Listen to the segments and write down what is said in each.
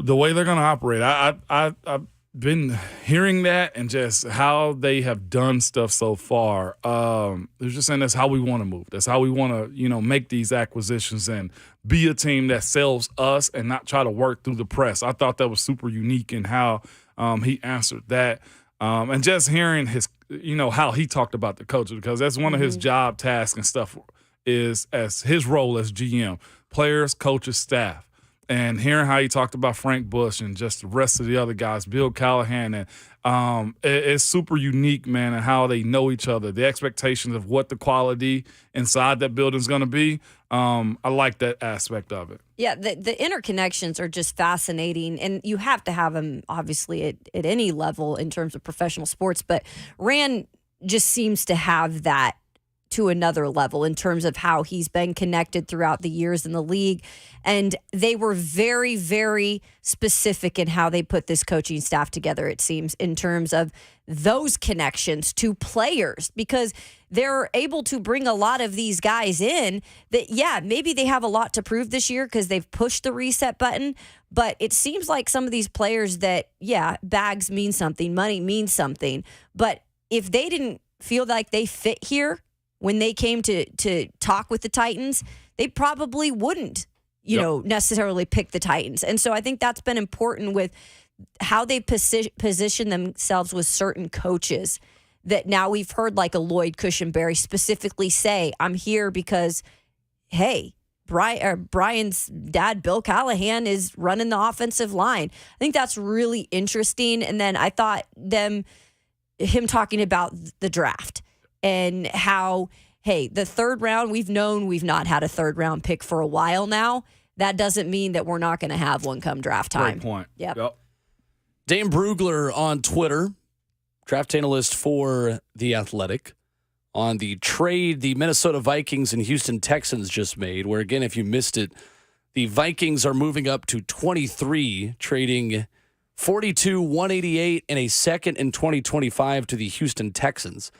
the way they're going to operate. I've been hearing that and just how they have done stuff so far. They're just saying that's how we want to move. That's how we want to, make these acquisitions and be a team that sells us and not try to work through the press. I thought that was super unique in how he answered that. And just hearing his, how he talked about the coaches, because that's one of his job tasks and stuff is as his role as GM, players, coaches, staff. And hearing how he talked about Frank Bush and just the rest of the other guys, Bill Callahan, and it's super unique, man, and how they know each other, the expectations of what the quality inside that building is going to be. I like that aspect of it. Yeah, the interconnections are just fascinating, and you have to have them, obviously, at any level in terms of professional sports. But Rand just seems to have that to another level in terms of how he's been connected throughout the years in the league. And they were very, very specific in how they put this coaching staff together, it seems, in terms of those connections to players, because they're able to bring a lot of these guys in that, yeah, maybe they have a lot to prove this year because they've pushed the reset button. But it seems like some of these players that, yeah, bags mean something, money means something. But if they didn't feel like they fit here, when they came to talk with the Titans, they probably wouldn't, necessarily pick the Titans. And so I think that's been important with how they position themselves with certain coaches that now we've heard, like a Lloyd Cushenberry specifically say, I'm here because, hey, Brian's dad, Bill Callahan, is running the offensive line. I think that's really interesting. And then I thought him talking about the draft and how, hey, the third round, we've not had a third round pick for a while now. That doesn't mean that we're not going to have one come draft time. Great point. Yep. Dane Brugler on Twitter, draft analyst for The Athletic, on the trade the Minnesota Vikings and Houston Texans just made, where, again, if you missed it, the Vikings are moving up to 23, trading 42, 188, and a second in 2025 to the Houston Texans.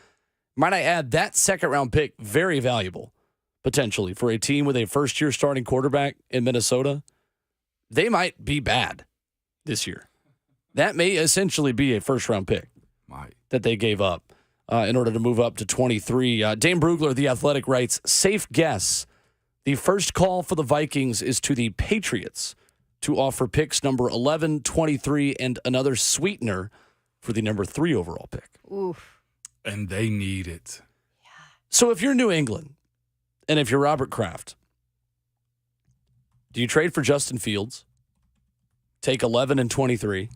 Might I add, that second-round pick, very valuable, potentially, for a team with a first-year starting quarterback in Minnesota. They might be bad this year. That may essentially be a first-round pick that they gave up in order to move up to 23. Dane Brugler, The Athletic, writes, safe guess, the first call for the Vikings is to the Patriots to offer picks number 11, 23, and another sweetener for the number 3 overall pick. Oof. And they need it. Yeah. So if you're New England, and if you're Robert Kraft, do you trade for Justin Fields, take 11 and 23,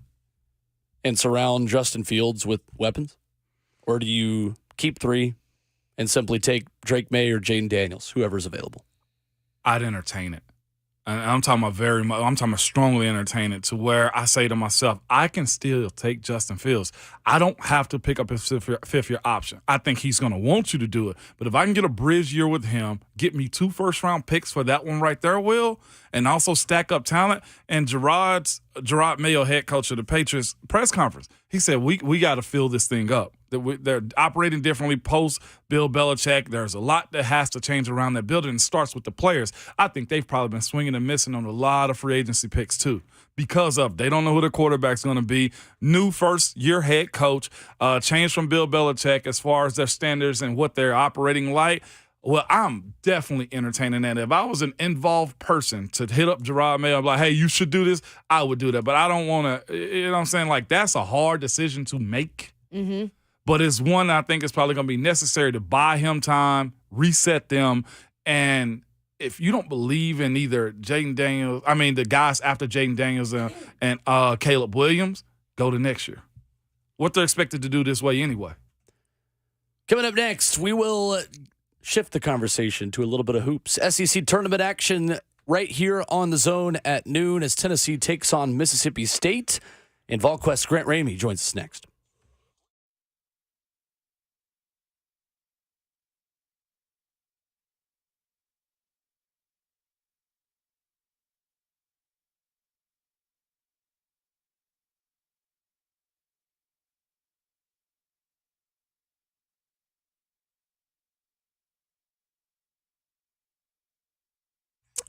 and surround Justin Fields with weapons? Or do you keep 3 and simply take Drake May or Jaden Daniels, whoever's available? I'd entertain it. And I'm talking about strongly entertain it to where I say to myself, I can still take Justin Fields. I don't have to pick up his fifth-year option. I think he's going to want you to do it. But if I can get a bridge year with him, get me 2 first-round picks for that one right there, Will, and also stack up talent. And Gerard Mayo, head coach of the Patriots, press conference, he said, we got to fill this thing up. They're operating differently post Bill Belichick. There's a lot that has to change around that building. It starts with the players. I think they've probably been swinging and missing on a lot of free agency picks too, because of they don't know who the quarterback's going to be. New first-year head coach, change from Bill Belichick as far as their standards and what they're operating like. Well, I'm definitely entertaining that. If I was an involved person to hit up Gerard Mayo, I'm like, hey, you should do this, I would do that. But I don't want to, you know what I'm saying? Like, that's a hard decision to make. Mm-hmm. But it's one I think is probably going to be necessary to buy him time, reset them. And if you don't believe in either the guys after Jaden Daniels and Caleb Williams, go to next year. What they're expected to do this way anyway. Coming up next, we will shift the conversation to a little bit of hoops. SEC tournament action right here on the Zone at noon as Tennessee takes on Mississippi State. And VolQuest's Grant Remy joins us next.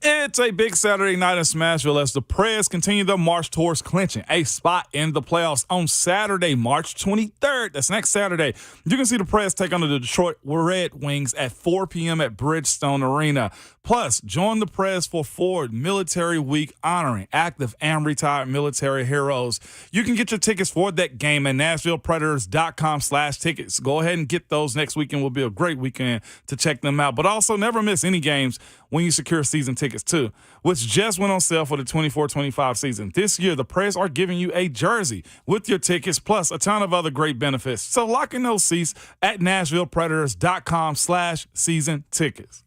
It's a big Saturday night in Smashville as the Preds continue their march towards clinching a spot in the playoffs on Saturday, March 23rd. That's next Saturday. You can see the Preds take on the Detroit Red Wings at 4 p.m. at Bridgestone Arena. Plus, join the Preds for Ford Military Week honoring active and retired military heroes. You can get your tickets for that game at NashvillePredators.com/tickets. Go ahead and get those. Next weekend will be a great weekend to check them out. But also never miss any games when you secure season tickets too, which just went on sale for the 24-25 season. This year, the Preds are giving you a jersey with your tickets, plus a ton of other great benefits. So lock in those seats at NashvillePredators.com/season tickets.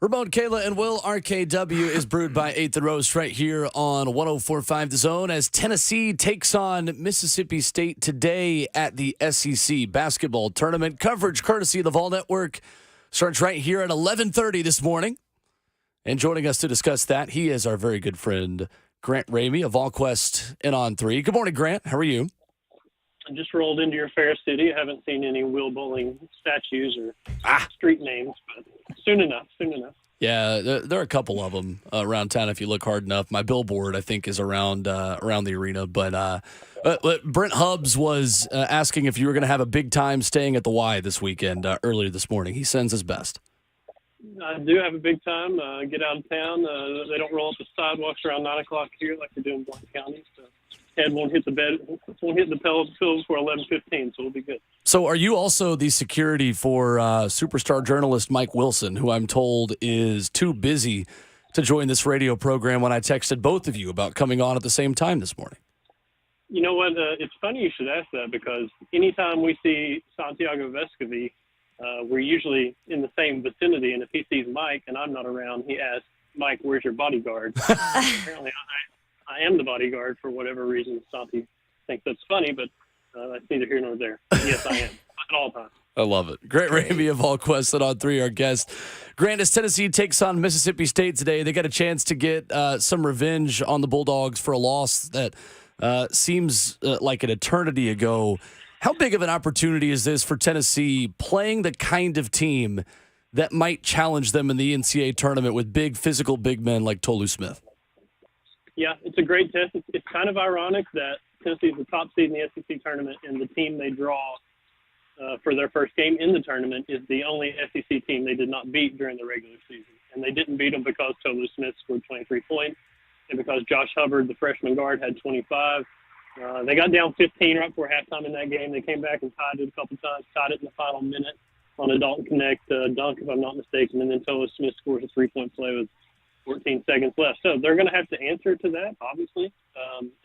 Ramon, Kayla, and Will, RKW is brewed by 8th and Rose right here on 104.5 The Zone as Tennessee takes on Mississippi State today at the SEC basketball tournament. Coverage courtesy of the Vol Network starts right here at 11:30 this morning. And joining us to discuss that, he is our very good friend, Grant Remy of VolQuest and On 3. Good morning, Grant. How are you? I just rolled into your fair city. I haven't seen any Will Bowling statues or street names, but soon enough. Yeah, there are a couple of them around town if you look hard enough. My billboard, I think, is around the arena. But Brent Hubbs was asking if you were going to have a big time staying at the Y this weekend earlier this morning. He sends his best. I do have a big time. Get out of town. They don't roll up the sidewalks around 9 o'clock here like they do in Blount County. So head won't hit the pillow before 11:15, so we'll be good. So are you also the security for superstar journalist Mike Wilson, who I'm told is too busy to join this radio program when I texted both of you about coming on at the same time this morning? You know what? It's funny you should ask that because anytime we see Santiago Vescovi, we're usually in the same vicinity, and if he sees Mike and I'm not around, he asks, Mike, where's your bodyguard? Apparently I am the bodyguard for whatever reason. Santi thinks that's funny, but that's neither here nor there. Yes, I am at all times. I love it. Grant Remy of VolQuest and On 3, our guest. Grant, as Tennessee takes on Mississippi State today, they got a chance to get some revenge on the Bulldogs for a loss that seems like an eternity ago. How big of an opportunity is this for Tennessee playing the kind of team that might challenge them in the NCAA tournament with big physical big men like Tolu Smith? Yeah, it's a great test. It's kind of ironic that Tennessee is the top seed in the SEC tournament, and the team they draw for their first game in the tournament is the only SEC team they did not beat during the regular season. And they didn't beat them because Tolu Smith scored 23 points and because Josh Hubbard, the freshman guard, had 25. They got down 15 right before halftime in that game. They came back and tied it a couple times, tied it in the final minute on a Dalton Connect dunk, if I'm not mistaken, and then Tolu Smith scores a three-point play with 14 seconds left. So they're going to have to answer to that, obviously,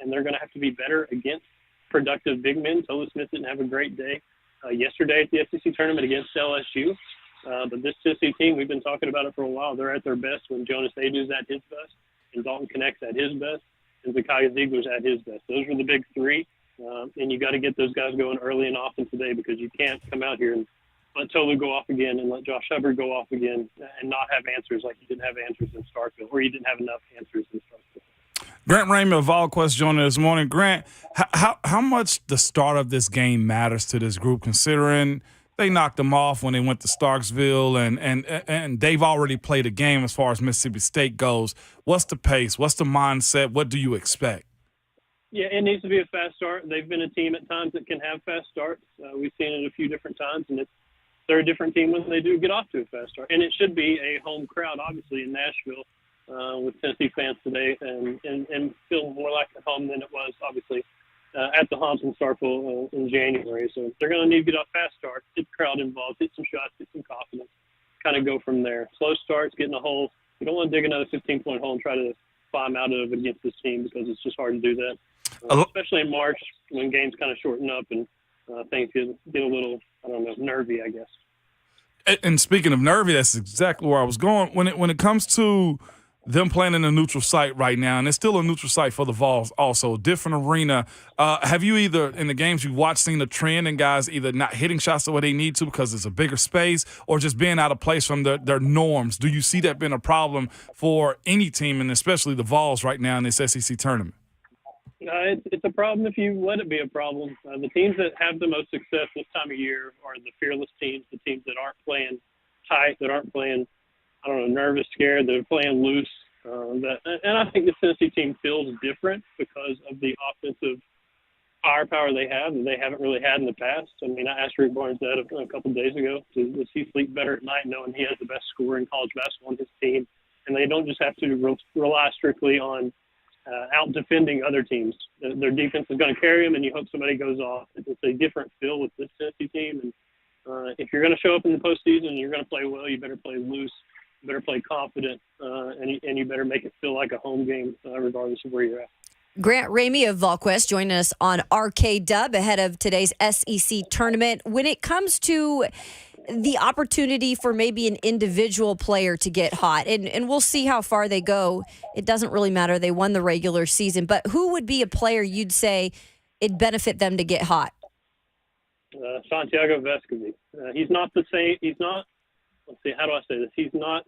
and they're going to have to be better against productive big men. Tolu Smith didn't have a great day yesterday at the SEC tournament against LSU. But this Tennessee team, we've been talking about it for a while. They're at their best when Jonas Adu's at his best, and Dalton Connect's at his best, and Zakiya Ziegler's at his best. Those are the big three, and you got to get those guys going early and often today because you can't come out here and let Tolu go off again and let Josh Hubbard go off again and not have answers like you didn't have answers in Starkville, or you didn't have enough answers in Starkville. Grant Remy of VolQuest joining us this morning. Grant, how much the start of this game matters to this group, considering they knocked them off when they went to Starksville and they've already played a game as far as Mississippi State goes. What's the pace? What's the mindset? What do you expect? Yeah, it needs to be a fast start. They've been a team at times that can have fast starts. We've seen it a few different times, and they're a different team when they do get off to a fast start. And it should be a home crowd, obviously, in Nashville with Tennessee fans today and feel more like at home than it was, obviously, at the Hump in Starkville in January. So they're going to need to get off fast starts, get the crowd involved, hit some shots, get some confidence, kind of go from there. Slow starts, getting a hole. You don't want to dig another 15-point hole and try to climb out of it against this team because it's just hard to do that, especially in March when games kind of shorten up and things get a little, nervy, I guess. And speaking of nervy, that's exactly where I was going. When it comes to them playing in a neutral site right now, and it's still a neutral site for the Vols also, different arena. Have you either, in the games you've watched, seen the trend in guys either not hitting shots the way they need to because it's a bigger space or just being out of place from their norms? Do you see that being a problem for any team, and especially the Vols right now in this SEC tournament? It's a problem if you let it be a problem. The teams that have the most success this time of year are the fearless teams, the teams that aren't playing tight, that aren't playing, nervous, scared, that are playing loose. And I think the Tennessee team feels different because of the offensive firepower they have that they haven't really had in the past. I mean, I asked Rick Barnes that a couple of days ago. Does he sleep better at night knowing he has the best scorer in college basketball on his team? And they don't just have to rely strictly on out defending other teams. Their defense is going to carry them, and you hope somebody goes off. It's a different feel with this Tennessee team. And if you're going to show up in the postseason and you're going to play well, you better play loose, you better play confident, and you better make it feel like a home game regardless of where you're at. Grant Remy of VolQuest joining us on RK Dub ahead of today's SEC tournament. When it comes to the opportunity for maybe an individual player to get hot. And we'll see how far they go. It doesn't really matter. They won the regular season. But who would be a player you'd say it'd benefit them to get hot? Santiago Vescovi. He's not the same. He's not, let's see, how do I say this? He's not,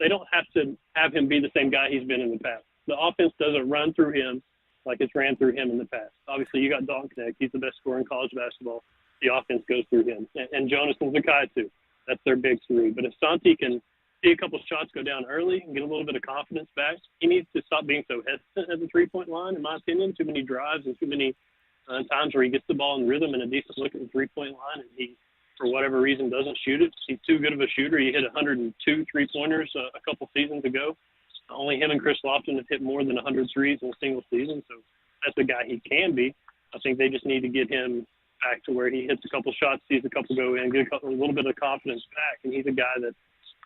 they don't have to have him be the same guy he's been in the past. The offense doesn't run through him like it's ran through him in the past. Obviously, you got Dalton Knecht. He's the best scorer in college basketball. The offense goes through him. And Jonas and Zakai, too. That's their big three. But if Santi can see a couple shots go down early and get a little bit of confidence back, he needs to stop being so hesitant at the three-point line, in my opinion. Too many drives and too many times where he gets the ball in rhythm and a decent look at the three-point line, and he, for whatever reason, doesn't shoot it. He's too good of a shooter. He hit 102 three-pointers a couple seasons ago. Only him and Chris Lofton have hit more than 100 threes in a single season, so that's the guy he can be. I think they just need to get him back to where he hits a couple shots, sees a couple go in, get a little bit of confidence back, and he's a guy that,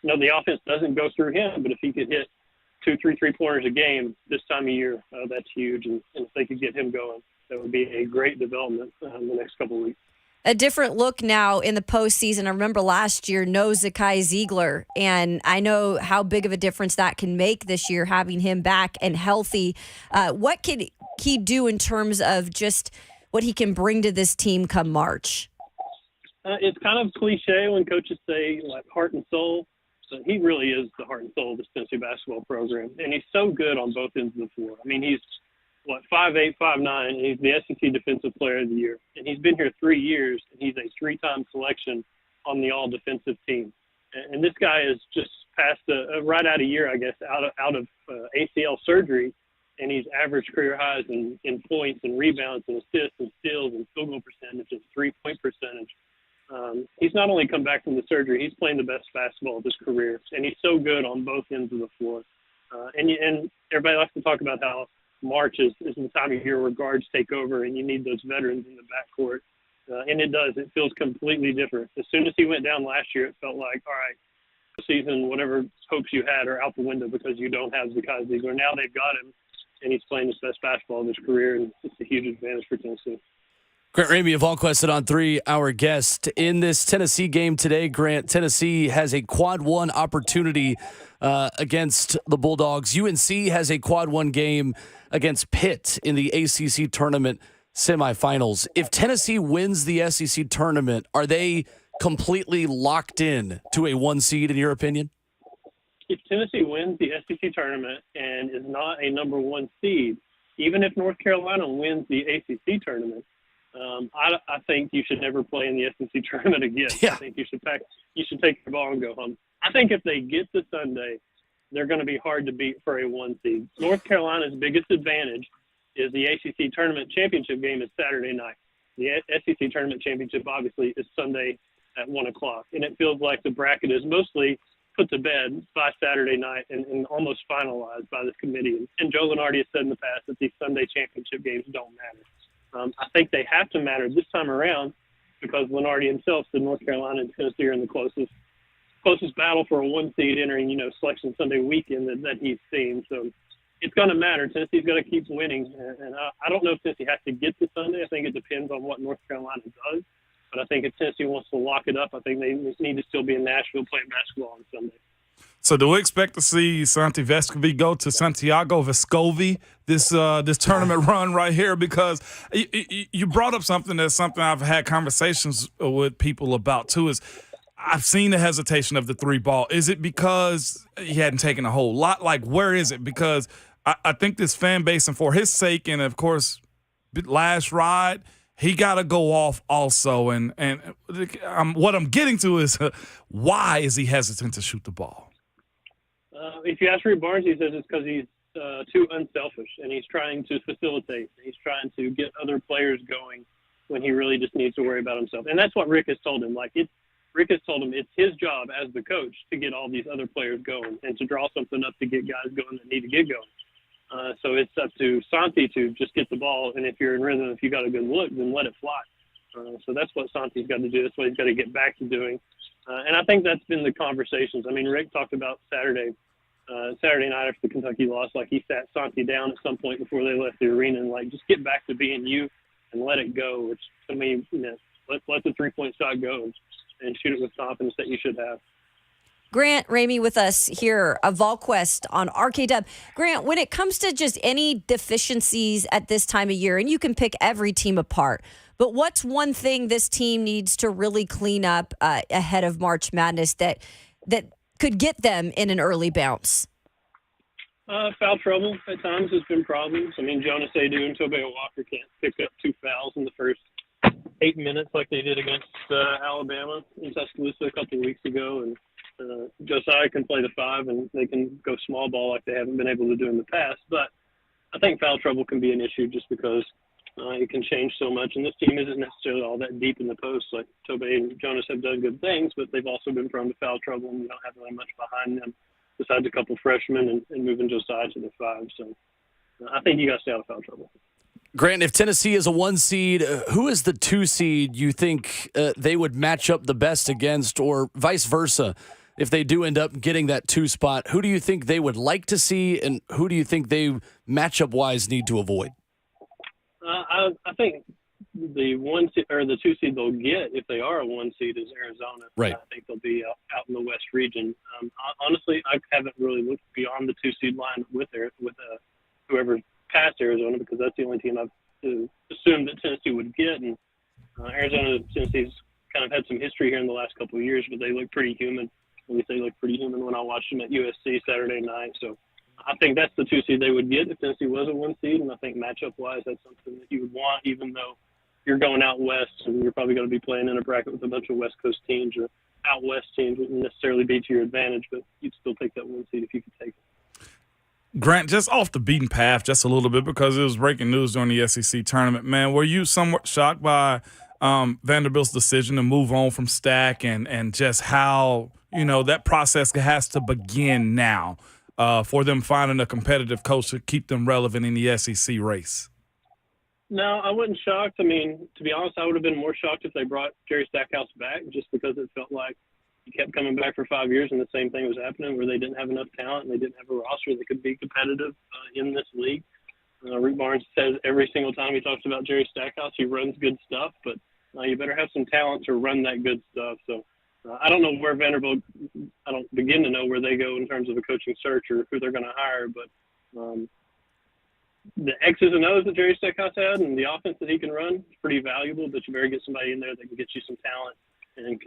the offense doesn't go through him, but if he could hit 2-3 three-pointers a game this time of year, that's huge, and if they could get him going, that would be a great development in the next couple of weeks. A different look now in the postseason. I remember last year, no Zakai Ziegler, and I know how big of a difference that can make this year, having him back and healthy. What can he do in terms of just what he can bring to this team come March? It's kind of cliche when coaches say, like, heart and soul. So he really is the heart and soul of this Tennessee basketball program, and he's so good on both ends of the floor. I mean, he's 5'8", 5'9", and he's the SEC Defensive Player of the Year. And he's been here 3 years, and he's a 3-time selection on the all-defensive team. And this guy is just passed right out a year, I guess, out of ACL surgery, and he's averaged career highs in points and rebounds and assists and steals and field goal percentage and three-point percentage. He's not only come back from the surgery, he's playing the best basketball of his career, and he's so good on both ends of the floor. And everybody likes to talk about how March is the time of year where guards take over and you need those veterans in the backcourt. And it does. It feels completely different. As soon as he went down last year, it felt like, all right, season, whatever hopes you had are out the window because you don't have Zakai Ziegler. Now they've got him, and he's playing his best basketball of his career, and it's a huge advantage for Tennessee. Grant Remy of VolQuest on 3, our guest. In this Tennessee game today, Grant, Tennessee has a quad one opportunity against the Bulldogs. UNC has a quad one game against Pitt in the ACC tournament semifinals. If Tennessee wins the SEC tournament, are they completely locked in to a 1 seed, in your opinion? If Tennessee wins the SEC tournament and is not a number 1 seed, even if North Carolina wins the ACC tournament, I think you should never play in the SEC tournament again. Yeah. I think you should take your ball and go home. I think if they get to Sunday, they're going to be hard to beat for a 1 seed. North Carolina's biggest advantage is the ACC tournament championship game is Saturday night. The SEC tournament championship, obviously, is Sunday at 1 o'clock. And it feels like the bracket is mostly put to bed by Saturday night and almost finalized by this committee. And Joe Lunardi has said in the past that these Sunday championship games don't matter. I think they have to matter this time around because Lunardi himself said North Carolina and Tennessee are in the closest battle for a 1 seed entering, Selection Sunday weekend that he's seen. So it's going to matter. Tennessee's got to keep winning. And I don't know if Tennessee has to get to Sunday. I think it depends on what North Carolina does. But I think if Tennessee wants to lock it up, I think they need to still be in Nashville playing basketball on Sunday. So do we expect to see Santi Vescovi go to Santiago Vescovi this tournament run right here? Because you brought up something I've had conversations with people about too, is I've seen the hesitation of the 3 ball. Is it because he hadn't taken a whole lot? Like, where is it? Because I think this fan base, and for his sake, and of course, last ride, he got to go off also. And what I'm getting to is why is he hesitant to shoot the ball? If you ask Rick Barnes, he says it's because he's too unselfish and he's trying to facilitate. He's trying to get other players going when he really just needs to worry about himself. And that's what Rick has told him. Rick has told him it's his job as the coach to get all these other players going and to draw something up to get guys going that need to get going. So it's up to Santi to just get the ball, and if you're in rhythm, if you got a good look, then let it fly. So that's what Santi's got to do. That's what he's got to get back to doing. And I think that's been the conversations. I mean, Rick talked about Saturday night after the Kentucky loss, like he sat Santi down at some point before they left the arena and just get back to being you and let it go, which to me, let the 3-point shot go and shoot it with confidence that you should have. Grant Remy with us here, a VolQuest on RKW. Grant, when it comes to just any deficiencies at this time of year, and you can pick every team apart, but what's one thing this team needs to really clean up ahead of March Madness that could get them in an early bounce? Foul trouble at times has been problems. I mean, Jonas Adu and Tobey Walker can't pick up 2 fouls in the first 8 minutes like they did against Alabama in Tuscaloosa a couple of weeks ago, and Josiah can play the 5, and they can go small ball like they haven't been able to do in the past. But I think foul trouble can be an issue just because it can change so much. And this team isn't necessarily all that deep in the post. Like Tobey and Jonas have done good things, but they've also been prone to foul trouble, and you don't have really much behind them besides a couple freshmen and moving Josiah to the 5. So I think you got to stay out of foul trouble. Grant, if Tennessee is a 1 seed, who is the 2 seed you think they would match up the best against, or vice versa? If they do end up getting that 2 spot, who do you think they would like to see, and who do you think they matchup-wise need to avoid? I think the 1 seed, or the 2 seed they'll get if they are a 1 seed is Arizona. Right. I think they'll be out in the West region. Honestly, I haven't really looked beyond the 2 seed line with whoever passed Arizona, because that's the only team I've assumed that Tennessee would get. And Arizona, Tennessee's kind of had some history here in the last couple of years, but they look pretty human. At least they look pretty human when I watched them at USC Saturday night. So I think that's the 2 seed they would get if Tennessee was a 1 seed. And I think matchup-wise, that's something that you would want, even though you're going out west and you're probably going to be playing in a bracket with a bunch of West Coast teams, or out west teams wouldn't necessarily be to your advantage, but you'd still take that 1 seed if you could take it. Grant, just off the beaten path just a little bit, because it was breaking news during the SEC tournament, man, were you somewhat shocked by Vanderbilt's decision to move on from Stack and just how, that process has to begin now for them finding a competitive coach to keep them relevant in the SEC race? No, I wasn't shocked. I mean, to be honest, I would have been more shocked if they brought Jerry Stackhouse back, just because it felt like he kept coming back for 5 years and the same thing was happening, where they didn't have enough talent and they didn't have a roster that could be competitive in this league. Rick Barnes says every single time he talks about Jerry Stackhouse, he runs good stuff, but you better have some talent to run that good stuff. So I don't know where Vanderbilt – I don't begin to know where they go in terms of a coaching search or who they're going to hire, but the X's and O's that Jerry Stackhouse had and the offense that he can run is pretty valuable, but you better get somebody in there that can get you some talent and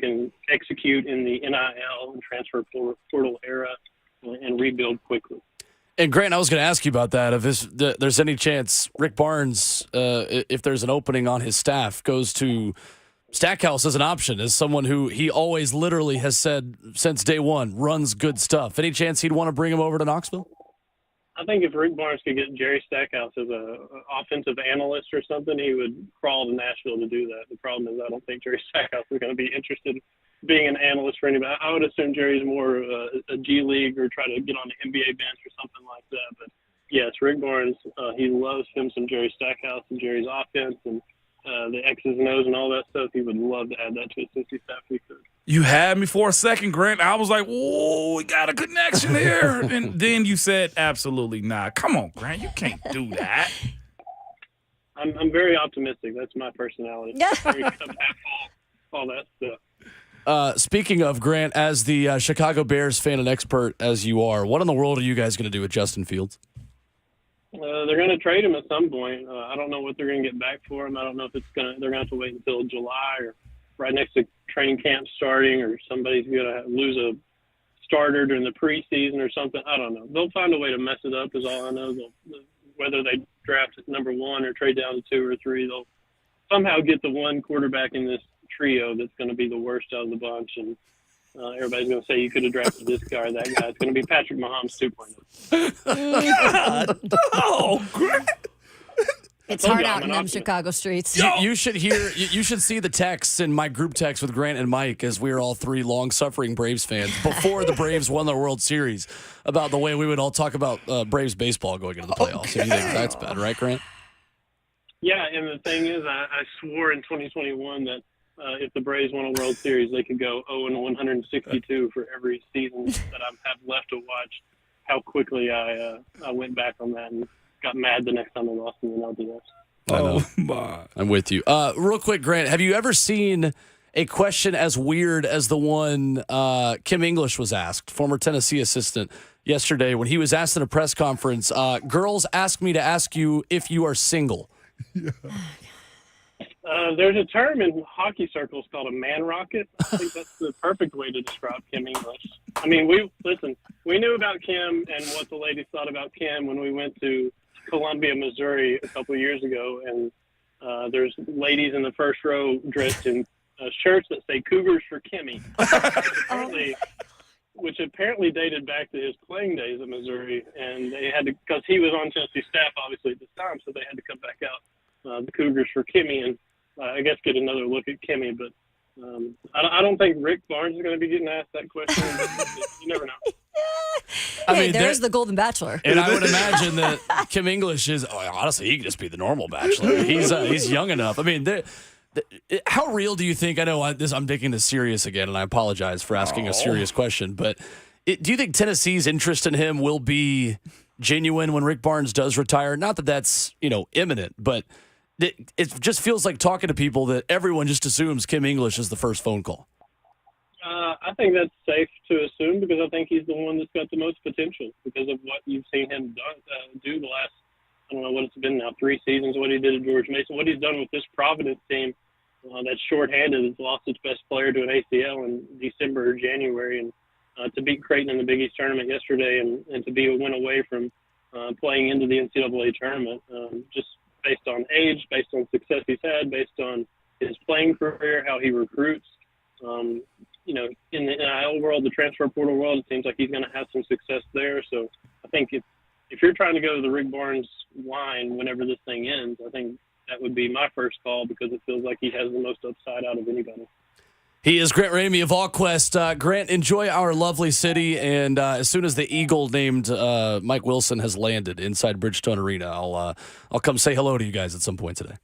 can execute in the NIL and transfer portal era and rebuild quickly. And Grant, I was going to ask you about that. If there's any chance Rick Barnes, if there's an opening on his staff, goes to Stackhouse as an option, as someone who he always literally has said since day one runs good stuff. Any chance he'd want to bring him over to Knoxville? I think if Rick Barnes could get Jerry Stackhouse as an offensive analyst or something, he would crawl to Nashville to do that. The problem is I don't think Jerry Stackhouse is going to be interested in being an analyst for anybody. I would assume Jerry's more a G League or try to get on the NBA bench or something like that. But, yes, Rick Barnes, he loves him some Jerry Stackhouse and Jerry's offense and the X's and O's and all that stuff. He would love to add that to his Cincy staff if he could. You had me for a second, Grant. I was like, whoa, we got a connection here. And then you said, absolutely not. Come on, Grant. You can't do that. I'm very optimistic. That's my personality. Very all that stuff. Speaking of, Grant, as the Chicago Bears fan and expert as you are, what in the world are you guys going to do with Justin Fields? They're going to trade him at some point. I don't know what they're going to get back for him. I don't know if they're going to have to wait until July or right next to training camp starting, or somebody's going to lose a starter during the preseason or something. I don't know. They'll find a way to mess it up is all I know. Whether they draft at number 1 or trade down to 2 or 3, they'll somehow get the one quarterback in this trio that's going to be the worst out of the bunch. And everybody's going to say you could have drafted this guy or that guy. It's going to be Patrick Mahomes 2.0. God, no, Grant. It's hard out in them Chicago streets. You should hear. You should see the texts in my group text with Grant and Mike, as we are all 3 long-suffering Braves fans before the Braves won the World Series, about the way we would all talk about Braves baseball going into the playoffs. If you think that's bad, right, Grant? Yeah, and the thing is, I swore in 2021 that if the Braves won a World Series, they could go 0-162 for every season that I have left to watch. How quickly I went back on that and got mad the next time they lost in the LDS. I know. Oh, my. I'm with you. Real quick, Grant, have you ever seen a question as weird as the one Kim English was asked, former Tennessee assistant, yesterday when he was asked in a press conference, girls ask me to ask you if you are single. There's a term in hockey circles called a man rocket. I think that's the perfect way to describe Kim English. I mean, we knew about Kim and what the ladies thought about Kim when we went to Columbia, Missouri a couple of years ago, and there's ladies in the first row dressed in shirts that say Cougars for Kimmy, which apparently dated back to his playing days at Missouri, and they had to, because he was on Tennessee staff obviously at this time, so they had to come back out the Cougars for Kimmy, and I guess get another look at Kimmy. But I don't think Rick Barnes is going to be getting asked that question. You never know. Hey, there's the Golden Bachelor. And I would imagine that Kim English is, honestly, he could just be the normal bachelor. He's young enough. I mean, how real do you think, I know I'm taking this serious again, and I apologize for asking a serious question, but do you think Tennessee's interest in him will be genuine when Rick Barnes does retire? Not that that's, imminent, but it just feels like talking to people that everyone just assumes Kim English is the first phone call. I think that's safe to assume because I think he's the one that's got the most potential because of what you've seen him do the last, I don't know what it's been now, 3 seasons, what he did at George Mason, what he's done with this Providence team that's shorthanded, has lost its best player to an ACL in December or January, and to beat Creighton in the Big East tournament yesterday and to be a win away from playing into the NCAA tournament, just based on age, based on success he's had, based on his playing career, how he recruits. In the NIL world, the transfer portal world, it seems like he's going to have some success there. So I think if you're trying to go to the Rick Barnes line whenever this thing ends, I think that would be my first call because it feels like he has the most upside out of anybody. He is Grant Remy of AllQuest. Grant, enjoy our lovely city, and as soon as the Eagle named Mike Wilson has landed inside Bridgestone Arena, I'll come say hello to you guys at some point today.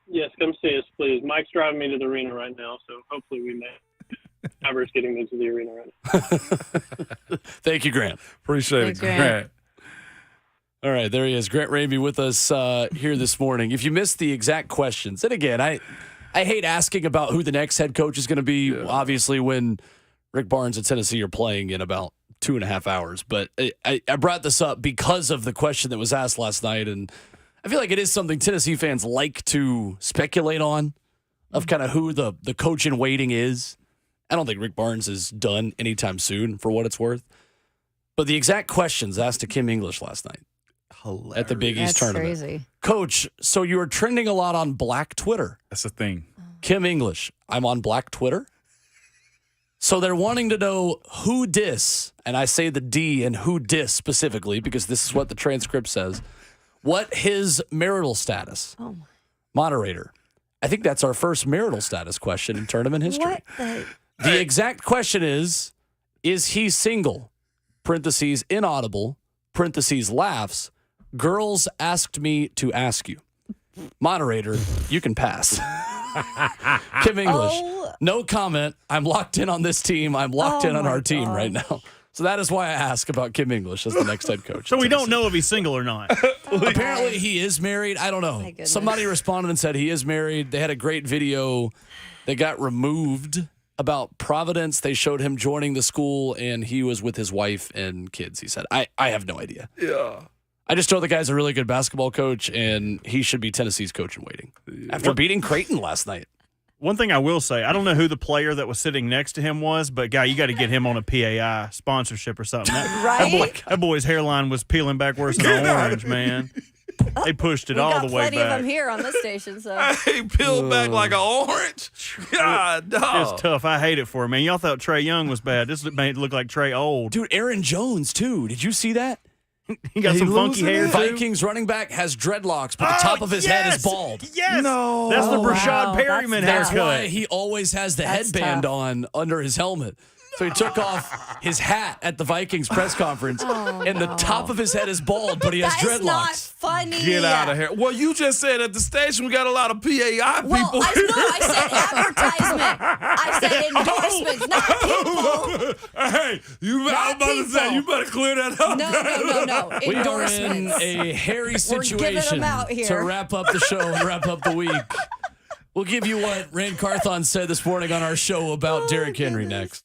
Yes, come see us, please. Mike's driving me to the arena right now, so hopefully we may. Trevor's getting me to the arena right now. Thank you, Grant. Appreciate it, Grant. All right, there he is. Grant Remy with us here this morning. If you missed the exact questions, and again, I hate asking about who the next head coach is going to be, obviously, when Rick Barnes and Tennessee are playing in about 2.5 hours. But I brought this up because of the question that was asked last night, and I feel like it is something Tennessee fans like to speculate on, of kind of who the coach in waiting is. I don't think Rick Barnes is done anytime soon, for what it's worth. But the exact questions asked to Kim English last night at the Big East tournament. Crazy. Coach, so you were trending a lot on Black Twitter. That's the thing. Kim English, I'm on Black Twitter. So they're wanting to know who dis, and I say the D and who dis specifically because this is what the transcript says, what his marital status. Oh my. Moderator, I think that's our first marital status question in tournament history. What The exact question is he single? Parentheses, inaudible, parentheses, laughs. Girls asked me to ask you. Moderator, you can pass. Kim English, no comment. I'm locked in on this team. I'm locked in on our team right now. So that is why I ask about Kim English as the next head coach. So we don't know if he's single or not. Apparently he is married. I don't know. Somebody responded and said he is married. They had a great video that got removed about Providence. They showed him joining the school, and he was with his wife and kids, he said. I have no idea. Yeah. I just know the guy's a really good basketball coach, and he should be Tennessee's coach in waiting after beating Creighton last night. One thing I will say, I don't know who the player that was sitting next to him was, but, guy, you got to get him on a PAI sponsorship or something. That boy's hairline was peeling back worse than an orange, man. They pushed it all the way back. We got plenty of them here on this station. So Hey, peeled back like an orange. God, dog. It's tough. I hate it for him, man. Y'all thought Trae Young was bad. This made it look like Trae old. Dude, Aaron Jones, too. Did you see that? He got some funky hair, too. Vikings running back has dreadlocks, but the top of his head is bald. Yes. No. That's the Brashad wow. Perryman That's haircut. why he always has the headband on under his helmet. So he took off his hat at the Vikings press conference, and the top of his head is bald, but he has that is not dreadlocks. funny. Get out of here. Well, you just said at the station we got a lot of PAI people. Well, I said advertisement. I said endorsements, not people. Hey, I'm about to say, you better clear that up. No. We are in Endorsements. a hairy We're giving situation them out here. to wrap up the show and wrap up the week. We'll give you what Rand Carthon said this morning on our show about Derrick Henry next.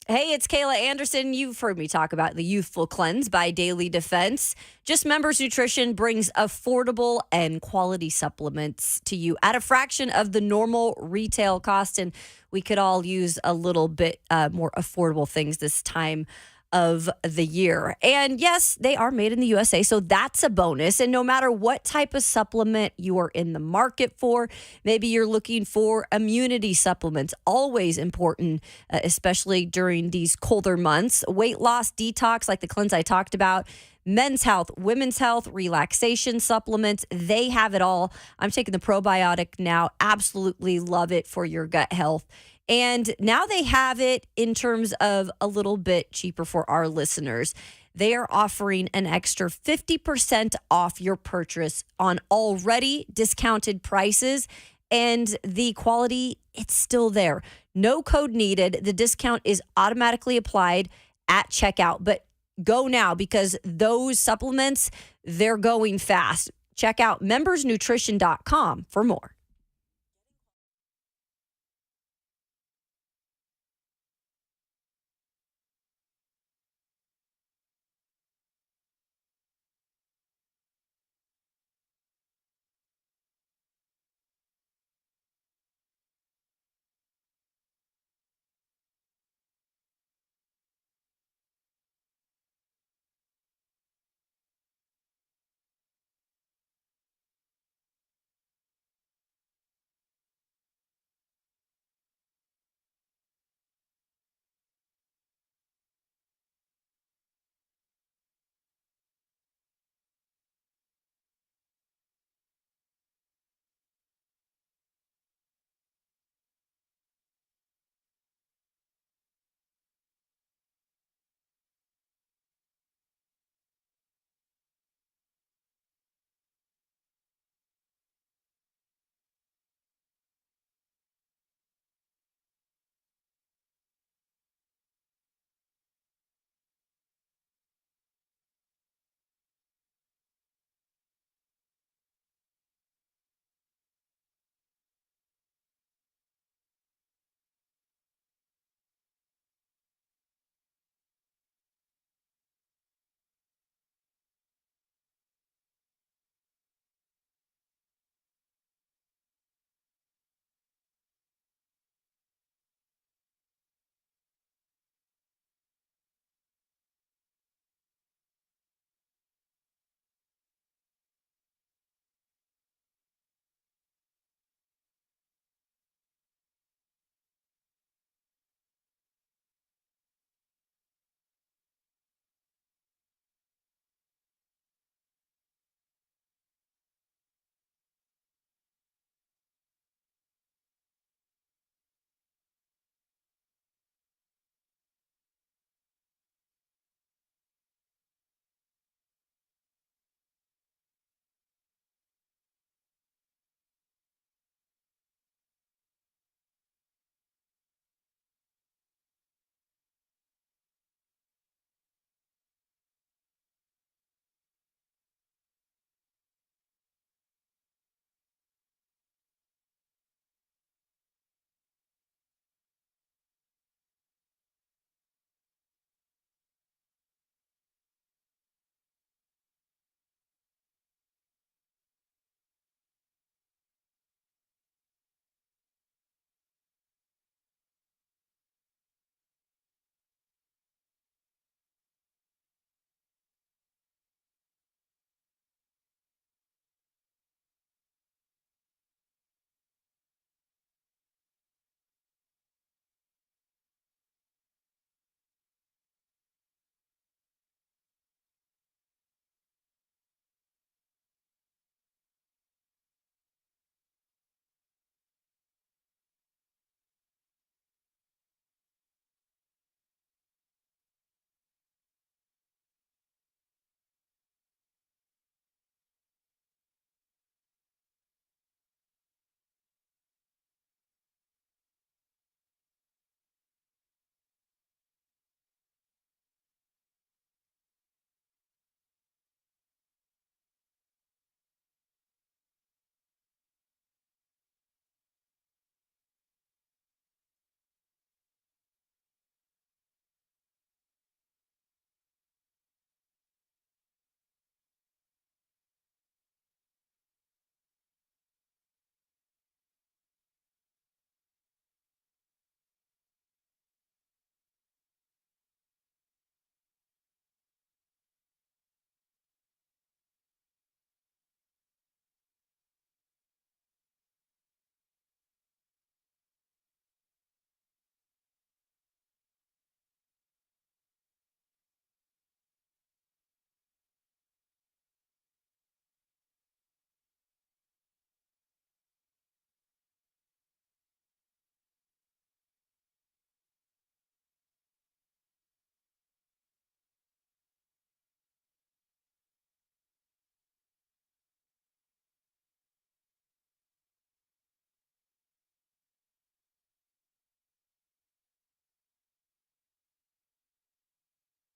Hey, it's Kayla Anderson. You've heard me talk about the Youthful Cleanse by Daily Defense. Just Members Nutrition brings affordable and quality supplements to you at a fraction of the normal retail cost. And we could all use a little bit more affordable things this time of the year. And yes, they are made in the USA, so that's a bonus. And no matter what type of supplement you are in the market for, maybe you're looking for immunity supplements, always important, especially during these colder months. Weight loss, detox, like the cleanse I talked about, men's health, women's health, relaxation supplements, they have it all. I'm taking the probiotic now. Absolutely love it for your gut health. And now they have it in terms of a little bit cheaper for our listeners. They are offering an extra 50% off your purchase on already discounted prices. And the quality, it's still there. No code needed. The discount is automatically applied at checkout. But go now because those supplements, they're going fast. Check out membersnutrition.com for more.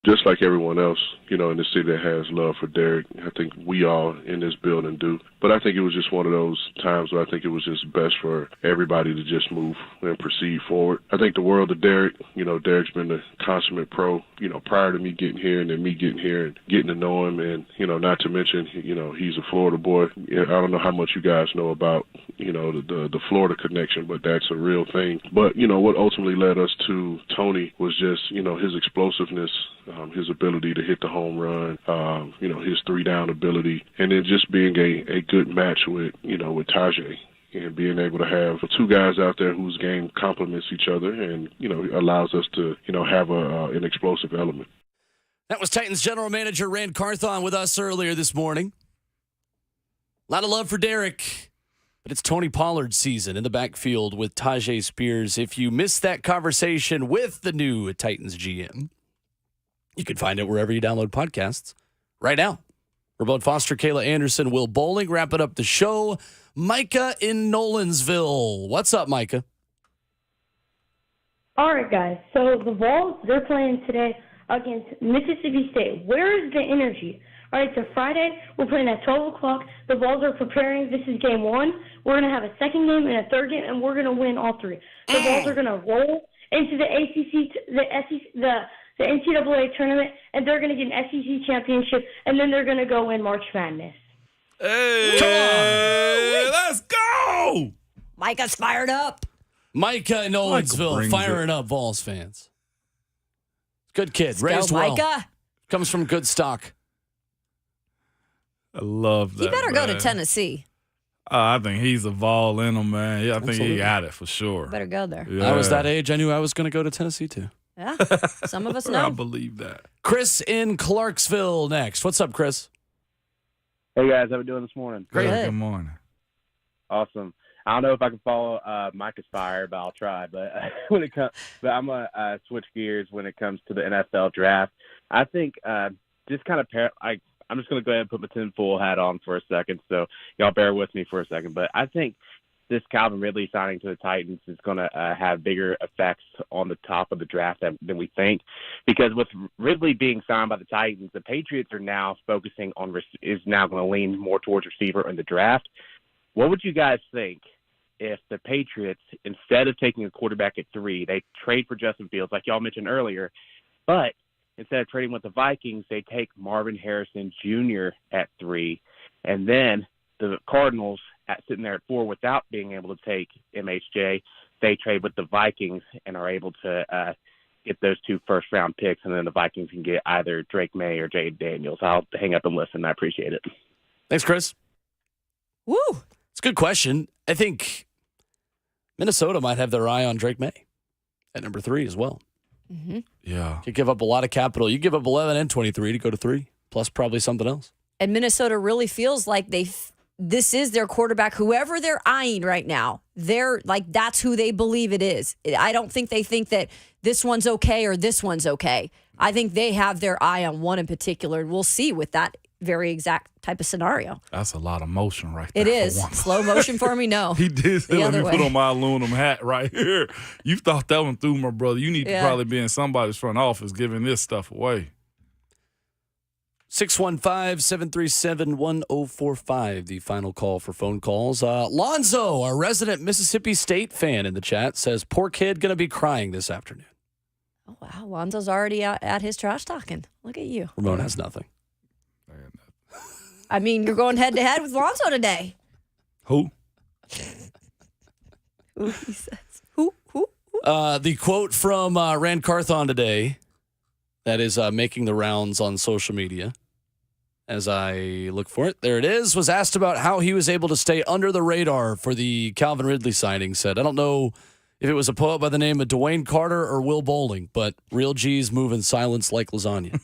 Just like everyone else, in the city that has love for Derek, I think we all in this building do. But I think it was just one of those times where I think it was just best for everybody to just move and proceed forward. I think the world of Derek, Derek's been a consummate pro, prior to me getting here and then me getting here and getting to know him. And, not to mention, he's a Florida boy. I don't know how much you guys know about, the Florida connection, but that's a real thing. But, what ultimately led us to Tony was just, his explosiveness, his ability to hit the home run, his 3-down ability, and then just being a good match with Tajay and being able to have two guys out there whose game complements each other and, allows us to, have an explosive element. That was Titans general manager Rand Carthon with us earlier this morning. A lot of love for Derek, but it's Tony Pollard's season in the backfield with Tajay Spears. If you missed that conversation with the new Titans GM, you can find it wherever you download podcasts right now. We're Bud Foster, Kayla Anderson, Will Bowling, wrapping up the show. Micah in Nolensville. What's up, Micah? All right, guys. So the Vols, they're playing today against Mississippi State. Where is the energy? All right, so Friday, we're playing at 12 o'clock. The Vols are preparing. This is game one. We're going to have a second game and a third game, and we're going to win all three. The Vols are going to roll into the ACC, the SEC, the NCAA tournament, and they're going to get an SEC championship, and then they're going to go win March Madness. Hey, let's go! Micah's fired up. Micah in Nolensville, firing up Vols fans. Good kid, raised well. Micah. Comes from good stock. I love that. He better go to Tennessee. I think he's a Vol in him, man. Yeah, I think he got it for sure. Better go there. Yeah. I was that age. I knew I was going to go to Tennessee, too. Yeah, some of us know. I believe that. Chris in Clarksville next. What's up, Chris? Hey, guys. How we doing this morning? Great. Good morning. Awesome. I don't know if I can follow Micah's fire, but I'll try. But I'm gonna switch gears when it comes to the NFL draft. I think just kind of I'm just gonna go ahead and put my tinfoil hat on for a second, so y'all bear with me for a second. But I think this Calvin Ridley signing to the Titans is going to have bigger effects on the top of the draft than we think, because with Ridley being signed by the Titans, the Patriots are now focusing on is now going to lean more towards receiver in the draft. What would you guys think if the Patriots, instead of taking a quarterback at 3, they trade for Justin Fields, like y'all mentioned earlier, but instead of trading with the Vikings, they take Marvin Harrison Jr. at 3, and then the Cardinals sitting there at 4 without being able to take MHJ, they trade with the Vikings and are able to get those 2 first-round picks, and then the Vikings can get either Drake May or Jade Daniels. I'll hang up and listen. I appreciate it. Thanks, Chris. Woo! It's a good question. I think Minnesota might have their eye on Drake May at number 3 as well. Mm-hmm. Yeah. You give up a lot of capital. You give up 11 and 23 to go to 3, plus probably something else. And Minnesota really feels like this is their quarterback. Whoever they're eyeing right now, they're like, that's who they believe it is. I don't think they think that this one's okay or this one's okay. I think they have their eye on one in particular, and we'll see with that very exact type of scenario. That's a lot of motion right there. It is. Slow motion for me, no. He did say, let me put on my aluminum hat right here. You thought that one through, my brother. You need to probably be in somebody's front office giving this stuff away. 615-737-1045, the final call for phone calls. Lonzo, our resident Mississippi State fan in the chat, says, poor kid going to be crying this afternoon. Oh, wow. Lonzo's already out at his trash talking. Look at you. Ramon has nothing. I mean, you're going head-to-head with Lonzo today. Who? Who, he says. Who? The quote from Rand Carthon today that is making the rounds on social media, as I look for it, there it is, was asked about how he was able to stay under the radar for the Calvin Ridley signing. Said, I don't know if it was a poet by the name of Dwayne Carter or Will Bowling, but real G's move in silence like lasagna.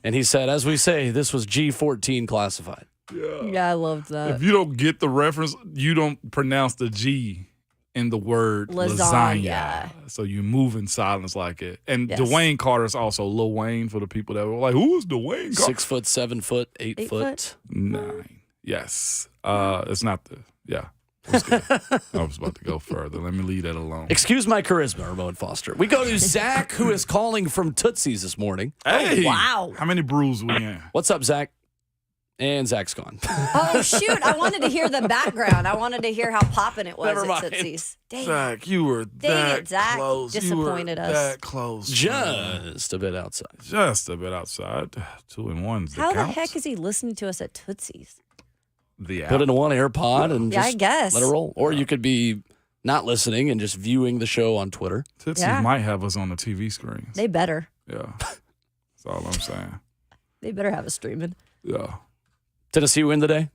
And he said, as we say, this was G14 classified. Yeah, I loved that. If you don't get the reference, you don't pronounce the G in the word lasagna. So you move in silence like it. And Yes. Dwayne Carter's also Lil Wayne for the people that were like, who is Dwayne Carter? 6 foot, 7 foot, 8 foot. 9. Yes. It's not the, yeah. I was about to go further. Let me leave that alone. Excuse my charisma, Ramon Foster. We go to Zach, who is calling from Tootsie's this morning. Hey, wow. How many brews we in? What's up, Zach? And Zach's gone. Oh, shoot. I wanted to hear the background. I wanted to hear how poppin' it was Never at mind. Tootsie's. Dang. Zach, you were that it, Zach. close. Disappointed you were us. That close. Just a bit outside. Just a bit outside. 2-1. How the heck is he listening to us at Tootsie's? The app. Put in one AirPod and Yeah, just I guess. let it roll. Or you could be not listening and just viewing the show on Twitter. Tootsie's Yeah. might have us on the TV screens. They better. Yeah. That's all I'm saying. They better have us streaming. Yeah. Tennessee win today?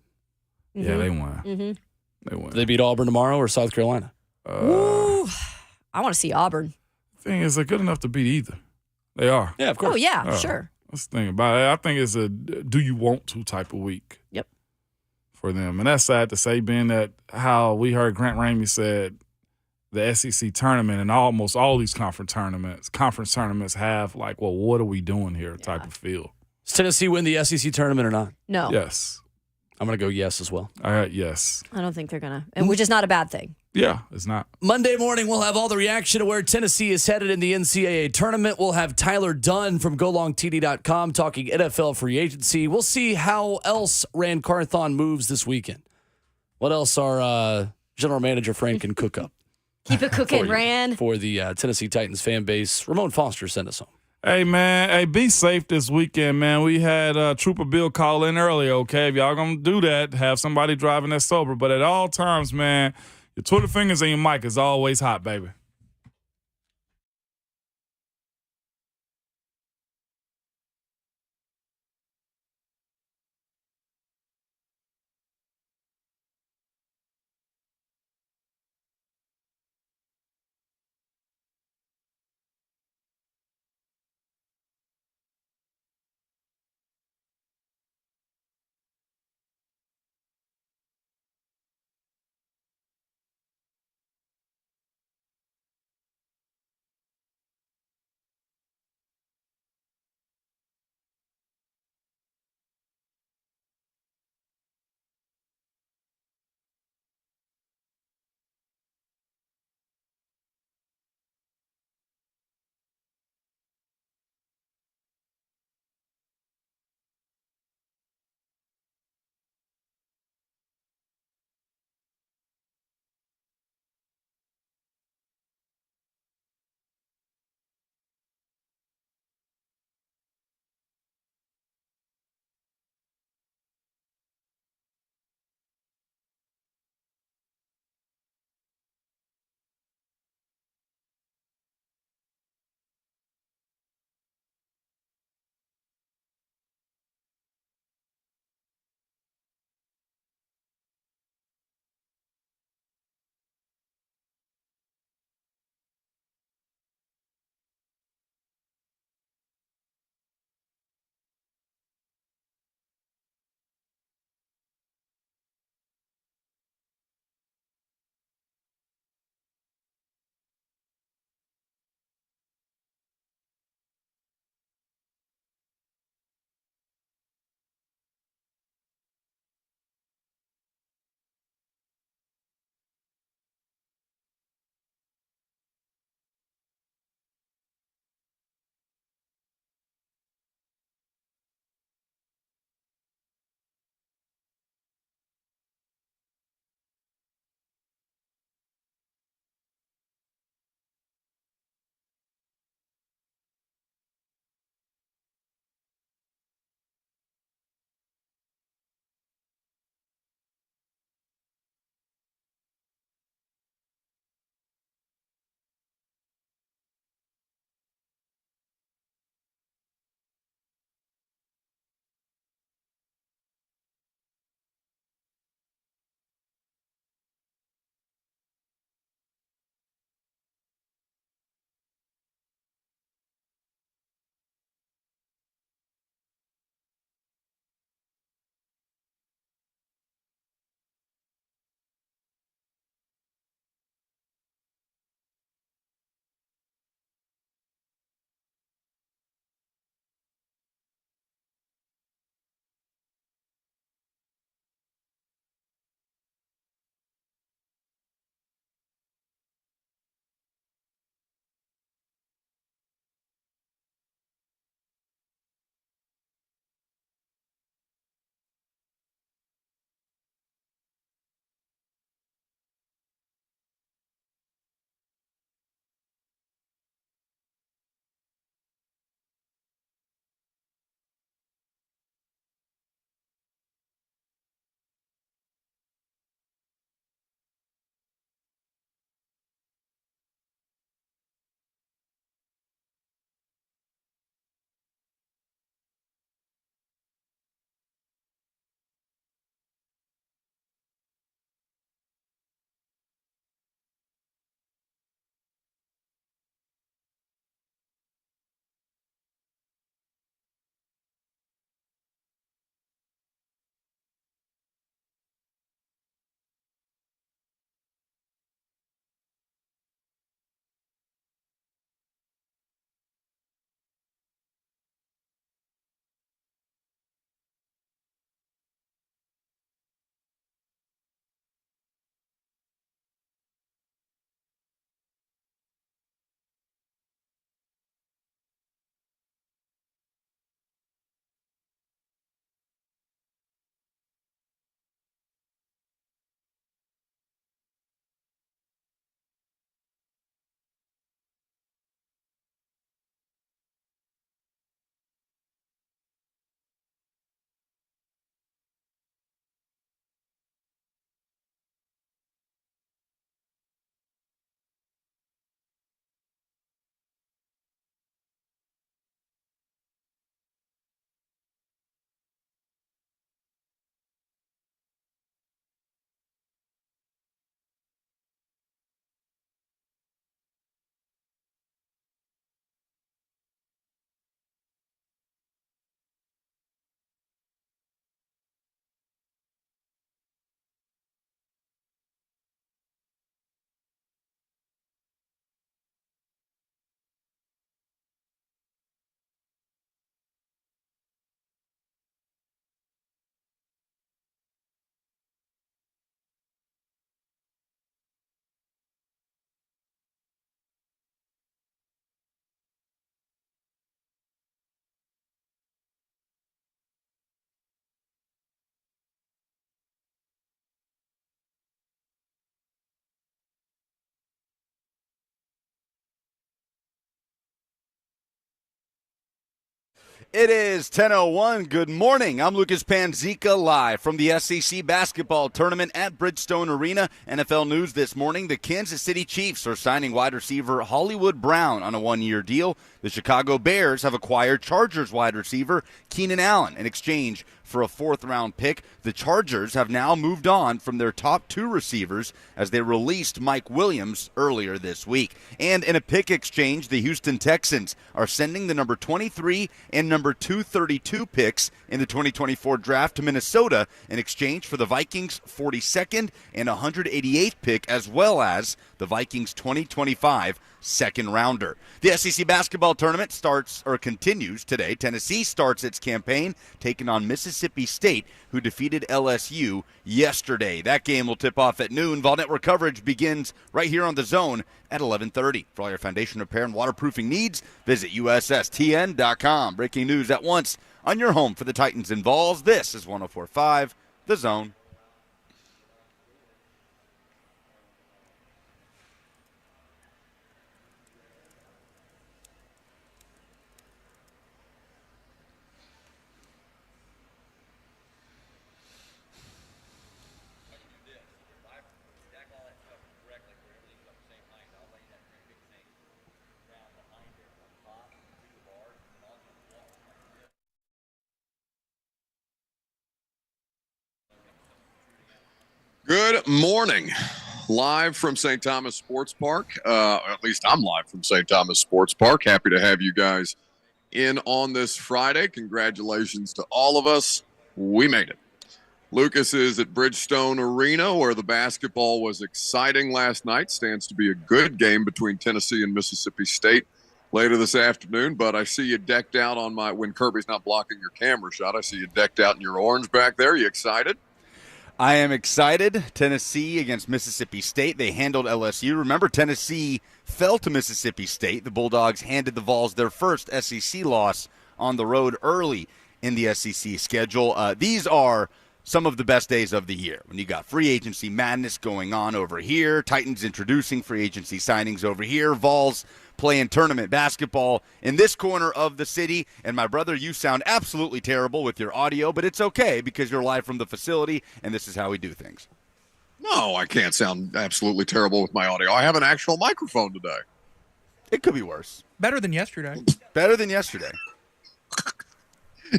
Yeah, they won. Mm-hmm. They won. Do they beat Auburn tomorrow or South Carolina? Ooh. I want to see Auburn. Thing is, they're good enough to beat either. They are. Yeah, of course. Oh, yeah, sure. That's the thing about it. I think it's a do you want to type of week. Yep. For them. And that's sad to say, being that how we heard Grant Remy said the SEC tournament and almost all these conference tournaments have like, well, what are we doing here type of feel. Does Tennessee win the SEC tournament or not? No. Yes. I'm going to go yes as well. Yes. I don't think they're going to. And which is not a bad thing. Yeah, it's not. Monday morning, we'll have all the reaction to where Tennessee is headed in the NCAA tournament. We'll have Tyler Dunn from GoLongTD.com talking NFL free agency. We'll see how else Rand Carthon moves this weekend. What else our general manager Frank can cook up. Keep it cooking, Rand. For the Tennessee Titans fan base. Ramon Foster sent us home. Hey, man. Hey, be safe this weekend, man. We had Trooper Bill call in earlier, okay? If y'all going to do that, have somebody driving that's sober. But at all times, man, your Twitter fingers and your mic is always hot, baby. It is 10:01. Good morning. I'm Lucas Panzica, live from the SEC basketball tournament at Bridgestone Arena. NFL news this morning: the Kansas City Chiefs are signing wide receiver Hollywood Brown on a one-year deal. The Chicago Bears have acquired Chargers wide receiver Keenan Allen in exchange for a fourth-round pick. The Chargers have now moved on from their top two receivers as they released Mike Williams earlier this week. And in a pick exchange, the Houston Texans are sending the number 23 and number 232 picks in the 2024 draft to Minnesota in exchange for the Vikings' 42nd and 188th pick, as well as the Vikings' 2025 second rounder. The SEC basketball tournament continues today. Tennessee starts its campaign taking on Mississippi State, who defeated LSU yesterday. That game will tip off at noon. Vol Network coverage begins right here on The Zone at 11:30. For all your foundation repair and waterproofing needs, visit USSTN.com. Breaking news at once on your home for the Titans and Vols. This is 104.5 The Zone. Good morning. Live from St. Thomas Sports Park. At least I'm live from St. Thomas Sports Park. Happy to have you guys in on this Friday. Congratulations to all of us. We made it. Lucas is at Bridgestone Arena, where the basketball was exciting last night. Stands to be a good game between Tennessee and Mississippi State later this afternoon. But I see you decked out on when Kirby's not blocking your camera shot. I see you decked out in your orange back there. You excited? I am excited. Tennessee against Mississippi State. They handled LSU. Remember, Tennessee fell to Mississippi State. The Bulldogs handed the Vols their first SEC loss on the road early in the SEC schedule. These are some of the best days of the year when you got free agency madness going on over here, Titans introducing free agency signings over here, Vols playing tournament basketball in this corner of the city. And my brother, you sound absolutely terrible with your audio, but it's okay because you're live from the facility, and this is how we do things. No, I can't sound absolutely terrible with my audio. I have an actual microphone today. It could be worse. Better than yesterday. Better than yesterday.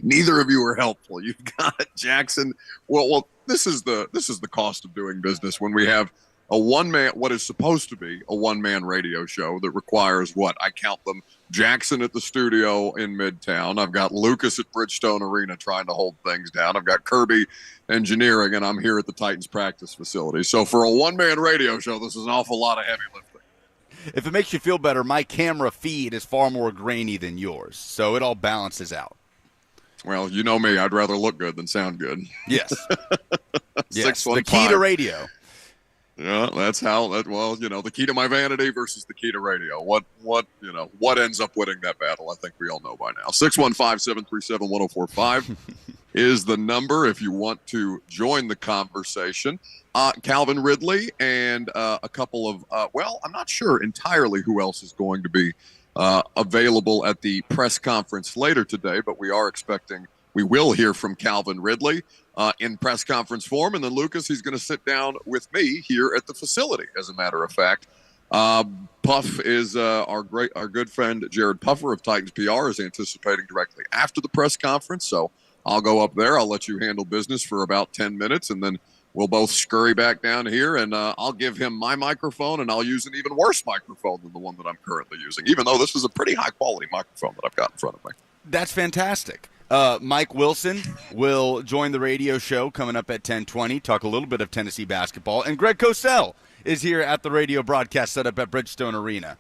Neither of you are helpful. You've got Jackson. Well, this is the cost of doing business when we have what is supposed to be a one-man radio show that requires I count them, Jackson at the studio in Midtown. I've got Lucas at Bridgestone Arena trying to hold things down. I've got Kirby engineering, and I'm here at the Titans practice facility. So for a one-man radio show, this is an awful lot of heavy lifting. If it makes you feel better, my camera feed is far more grainy than yours, so it all balances out. Well, you know me. I'd rather look good than sound good. Yes. Yes. 615. The key to radio. Yeah, that's how the key to my vanity versus the key to radio. What ends up winning that battle? I think we all know by now. 615-737-1045 is the number if you want to join the conversation. Calvin Ridley and a couple of, I'm not sure entirely who else is going to be available at the press conference later today, but we will hear from Calvin Ridley in press conference form. And then Lucas, he's going to sit down with me here at the facility, as a matter of fact. Puff is our good friend Jared Puffer of Titans PR is anticipating directly after the press conference. So I'll go up there. I'll let you handle business for about 10 minutes, and then we'll both scurry back down here, and I'll give him my microphone, and I'll use an even worse microphone than the one that I'm currently using, even though this is a pretty high-quality microphone that I've got in front of me. That's fantastic. Mike Wilson will join the radio show coming up at 10:20, talk a little bit of Tennessee basketball. And Greg Cosell is here at the radio broadcast set up at Bridgestone Arena.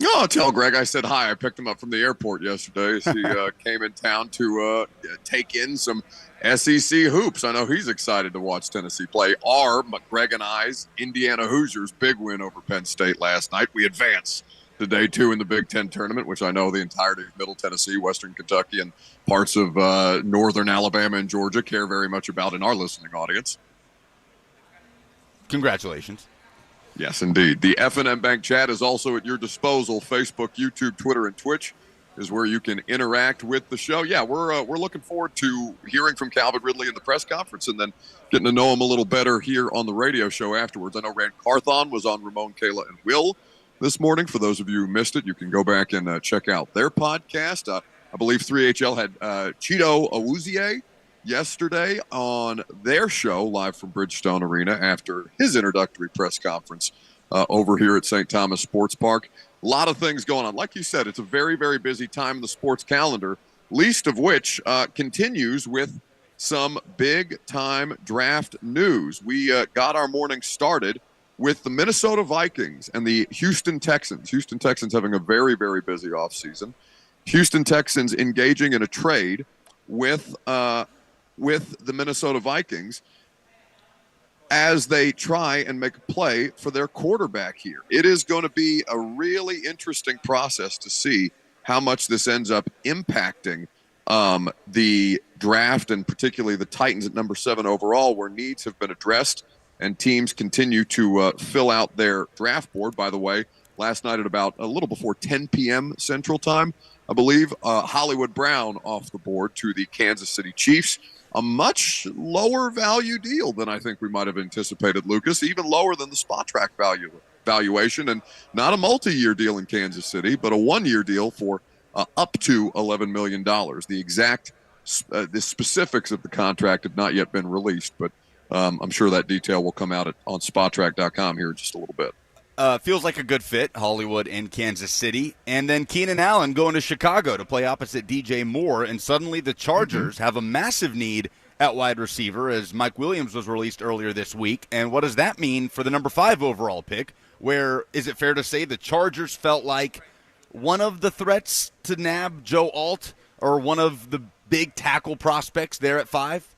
Oh, tell Greg I said hi. I picked him up from the airport yesterday as he came in town to take in some SEC hoops. I know he's excited to watch Tennessee play. Greg and I's Indiana Hoosiers big win over Penn State last night. We advance to day 2 in the Big Ten tournament, which I know the entirety of Middle Tennessee, Western Kentucky, and parts of northern Alabama and Georgia care very much about in our listening audience. Congratulations. Yes, indeed. The F&M Bank chat is also at your disposal. Facebook, YouTube, Twitter, and Twitch. is where you can interact with the show. Yeah, we're looking forward to hearing from Calvin Ridley in the press conference and then getting to know him a little better here on the radio show afterwards. I know Rand Carthon was on Ramon, Kayla, and Will this morning. For those of you who missed it, you can go back and check out their podcast. I believe 3HL had Cheeto Awuzie yesterday on their show live from Bridgestone Arena after his introductory press conference over here at St. Thomas Sports Park. A lot of things going on. Like you said, it's a very, very busy time in the sports calendar, least of which continues with some big-time draft news. We got our morning started with the Minnesota Vikings and the Houston Texans. Houston Texans having a very, very busy offseason. Houston Texans engaging in a trade with the Minnesota Vikings as they try and make a play for their quarterback here. It is going to be a really interesting process to see how much this ends up impacting the draft, and particularly the Titans at number 7 overall, where needs have been addressed and teams continue to fill out their draft board. By the way, last night at about a little before 10 p.m. Central Time, I believe, Hollywood Brown off the board to the Kansas City Chiefs. A much lower value deal than I think we might have anticipated, Lucas, even lower than the spot track valuation, and not a multi-year deal in Kansas City, but a one-year deal for up to $11 million. The exact the specifics of the contract have not yet been released, but I'm sure that detail will come out on SpotTrack.com here in just a little bit. Feels like a good fit, Hollywood and Kansas City. And then Keenan Allen going to Chicago to play opposite DJ Moore. And suddenly the Chargers have a massive need at wide receiver as Mike Williams was released earlier this week. And what does that mean for the number 5 overall pick? Where is it fair to say the Chargers felt like one of the threats to nab Joe Alt or one of the big tackle prospects there at 5?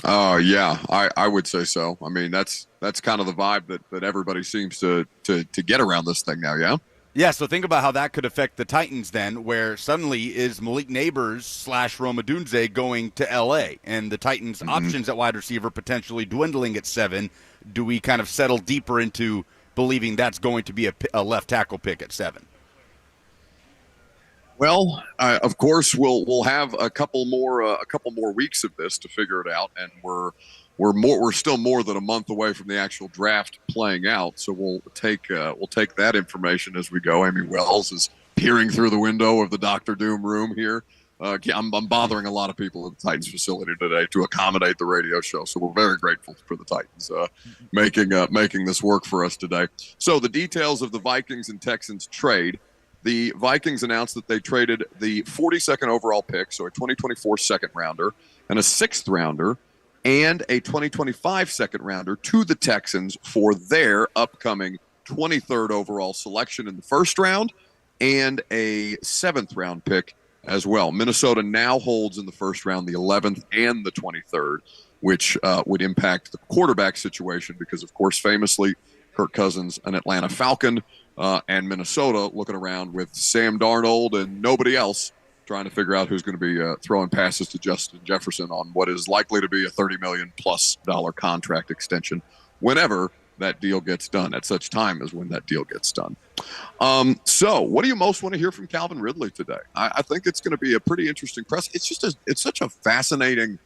Yeah, I would say so. I mean, that's kind of the vibe that everybody seems to get around this thing now, yeah? Yeah, so think about how that could affect the Titans then, where suddenly is Malik Neighbors / Rome Odunze going to L.A., and the Titans' options at wide receiver potentially dwindling at 7. Do we kind of settle deeper into believing that's going to be a left tackle pick at 7? Well, of course, we'll have a couple more weeks of this to figure it out, and we're still more than a month away from the actual draft playing out. So we'll take that information as we go. Amy Wells is peering through the window of the Dr. Doom room here. I'm bothering a lot of people at the Titans facility today to accommodate the radio show, so we're very grateful for the Titans making this work for us today. So the details of the Vikings and Texans trade. The Vikings announced that they traded the 42nd overall pick, so a 2024 second rounder, and a 6th rounder, and a 2025 second rounder to the Texans for their upcoming 23rd overall selection in the first round and a 7th round pick as well. Minnesota now holds in the first round the 11th and the 23rd, which would impact the quarterback situation because, of course, famously, Kirk Cousins, an Atlanta Falcon, and Minnesota looking around with Sam Darnold and nobody else trying to figure out who's going to be throwing passes to Justin Jefferson on what is likely to be a $30 million+ contract extension whenever that deal gets done, at such time as when that deal gets done. So what do you most want to hear from Calvin Ridley today? I think it's going to be a pretty interesting press. It's such a fascinating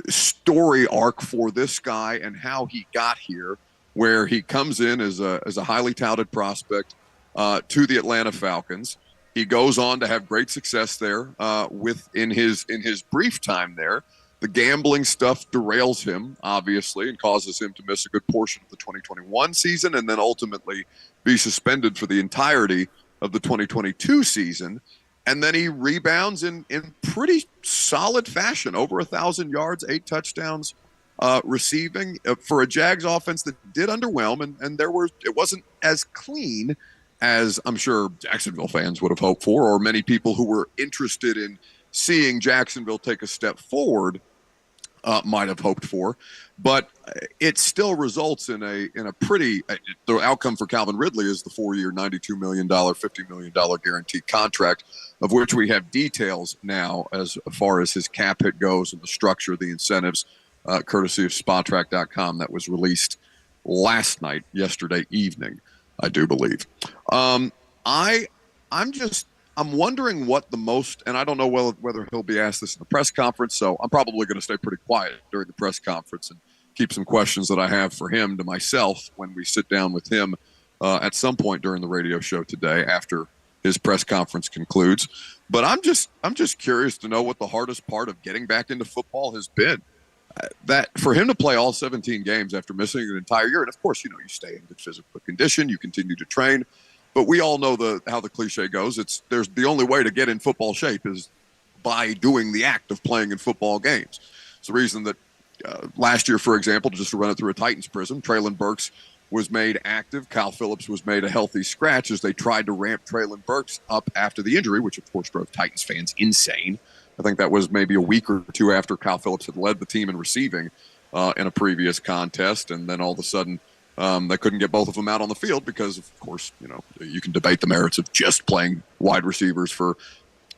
story arc for this guy and how he got here, where he comes in as a highly touted prospect to the Atlanta Falcons. He goes on to have great success there in his brief time there. The gambling stuff derails him, obviously, and causes him to miss a good portion of the 2021 season and then ultimately be suspended for the entirety of the 2022 season. And then he rebounds in pretty solid fashion, over 1,000 yards, 8 touchdowns, receiving for a Jags offense that did underwhelm, and it wasn't as clean as I'm sure Jacksonville fans would have hoped for, or many people who were interested in seeing Jacksonville take a step forward might have hoped for. But it still results in a pretty the outcome for Calvin Ridley is the 4-year, $92 million, $50 million guaranteed contract, of which we have details now as far as his cap hit goes and the structure of the incentives, courtesy of SpotTrack.com, that was released yesterday evening, I do believe. I I'm wondering what the most, and I don't know whether he'll be asked this in the press conference, so I'm probably going to stay pretty quiet during the press conference and keep some questions that I have for him to myself when we sit down with him at some point during the radio show today after his press conference concludes. But I'm just curious to know what the hardest part of getting back into football has been. That for him to play all 17 games after missing an entire year, and of course, you stay in good physical condition, you continue to train, but we all know how the cliche goes. There's the only way to get in football shape is by doing the act of playing in football games. It's the reason that last year, for example, just to run it through a Titans prism, Traylon Burks was made active. Kyle Phillips was made a healthy scratch as they tried to ramp Traylon Burks up after the injury, which of course drove Titans fans insane. I think that was maybe a week or two after Kyle Phillips had led the team in receiving in a previous contest, and then all of a sudden they couldn't get both of them out on the field because, of course, you can debate the merits of just playing wide receivers for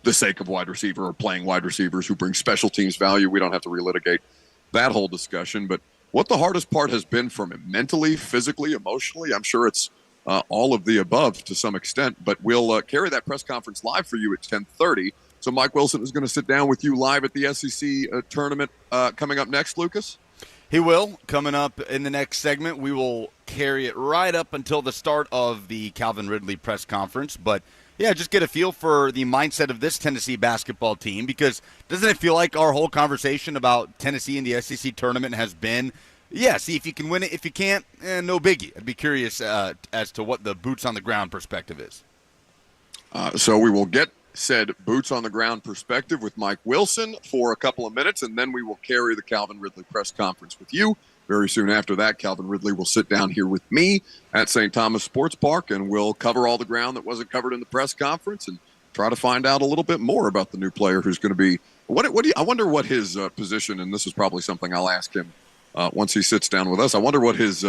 the sake of wide receiver or playing wide receivers who bring special teams value. We don't have to relitigate that whole discussion. But what the hardest part has been from him mentally, physically, emotionally, I'm sure it's all of the above to some extent. But we'll carry that press conference live for you at 10:30. So Mike Wilson is going to sit down with you live at the SEC tournament coming up next, Lucas? He will. Coming up in the next segment, we will carry it right up until the start of the Calvin Ridley press conference. But, yeah, just get a feel for the mindset of this Tennessee basketball team, because doesn't it feel like our whole conversation about Tennessee and the SEC tournament has been, yeah, see if you can win it. If you can't, no biggie. I'd be curious as to what the boots on the ground perspective is. So we will get said boots on the ground perspective with Mike Wilson for a couple of minutes, and then we will carry the Calvin Ridley press conference with you. Very soon after that, Calvin Ridley will sit down here with me at St. Thomas Sports Park, and we'll cover all the ground that wasn't covered in the press conference and try to find out a little bit more about the new player who's going to be. I wonder what his position, and this is probably something I'll ask him once he sits down with us. I wonder what his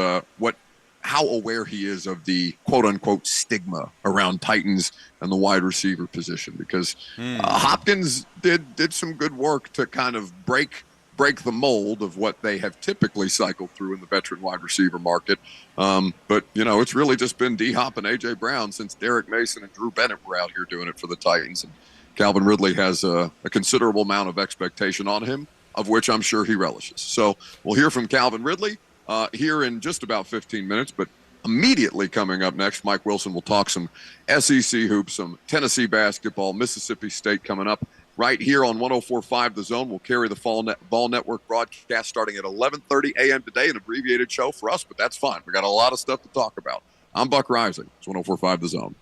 how aware he is of the quote-unquote stigma around Titans and the wide receiver position, because Hopkins did some good work to kind of break the mold of what they have typically cycled through in the veteran wide receiver market. But, it's really just been D-Hop and A.J. Brown since Derek Mason and Drew Bennett were out here doing it for the Titans. And Calvin Ridley has a considerable amount of expectation on him, of which I'm sure he relishes. So we'll hear from Calvin Ridley here in just about 15 minutes, but immediately coming up next, Mike Wilson will talk some SEC hoops, some Tennessee basketball, Mississippi State coming up right here on 104.5 The Zone. We'll carry the Ball Network broadcast starting at 11:30 a.m. today, an abbreviated show for us, but that's fine. We got a lot of stuff to talk about. I'm Buck Reising. It's 104.5 The Zone.